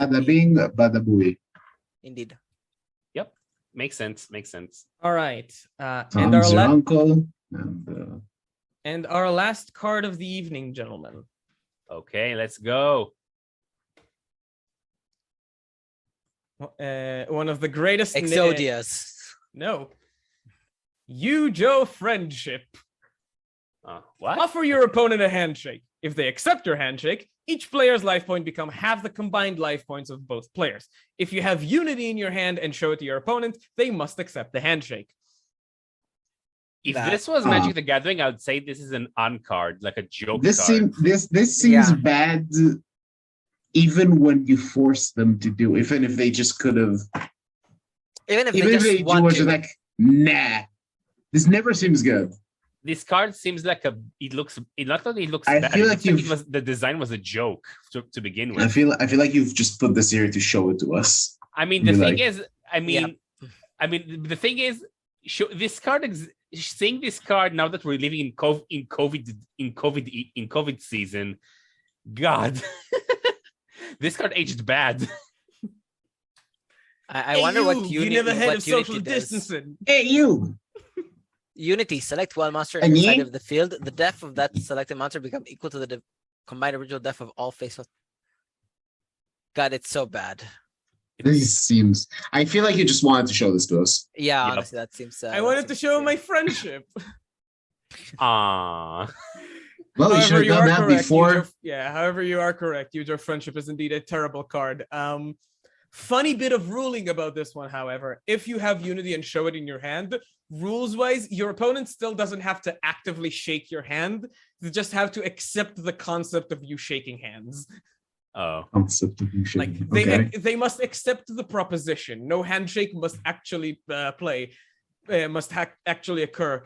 Bada bing, bada booey. indeed. Yep. Makes sense. All right, and Tom's your uncle. And our last card of the evening, gentlemen. Okay, let's go. One of the greatest Exodius. No. Yugioh Friendship. What? Offer your opponent a handshake. If they accept your handshake, each player's life point become half the combined life points of both players. If you have unity in your hand and show it to your opponent, they must accept the handshake. If That- this was Magic the Gathering, I would say this is an uncard, like a joke this card. seems Yeah. bad, even when you force them to do. Even if they just could have. Even if Even they if they just want were to. just like, nah, this never seems good. This card seems like it not only it looks I bad, feel it like looks like the design was a joke to begin I with. feel like you've just put this here to show it to us. I mean, the Be thing like- is, the thing is, seeing this card now that we're living in COVID season, God, this card aged bad. I wonder what you Unity. never heard what of social Unity does. distancing. Hey, you. Unity, select one monster And inside ye? of the field. The def of that selected monster become equal to the combined original def of all face. God, it's so bad. This seems. I feel like you just wanted to show this to us. Yeah, Yep. honestly, that seems. I wanted to show my friendship. Ah, Well, you should have done that before. However, you are correct. Yugioh Friendship is indeed a terrible card. Funny bit of ruling about this one, however. If you have Unity and show it in your hand, rules-wise, your opponent still doesn't have to actively shake your hand. They just have to accept the concept of you shaking hands. oh, Concept of you should- Like okay. they must accept the proposition. No handshake must actually actually occur.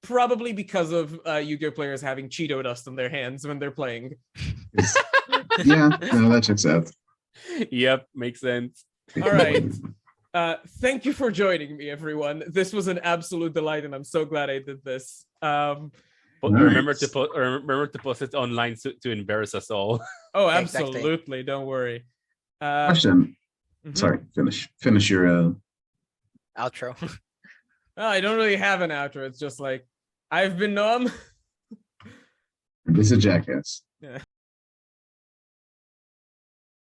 Probably because of Yu-Gi-Oh players having Cheeto dust in their hands when they're playing. Yeah, no, that checks out. yep, makes sense. All right. Thank you for joining me, everyone. This was an absolute delight, and I'm so glad I did this. But Nice. remember to post it online to embarrass us all. Oh, Exactly. absolutely. Don't worry. Question. Mhm. Sorry, finish your. Outro. I don't really have an outro. It's just like, I've been Noam. This is a jackass.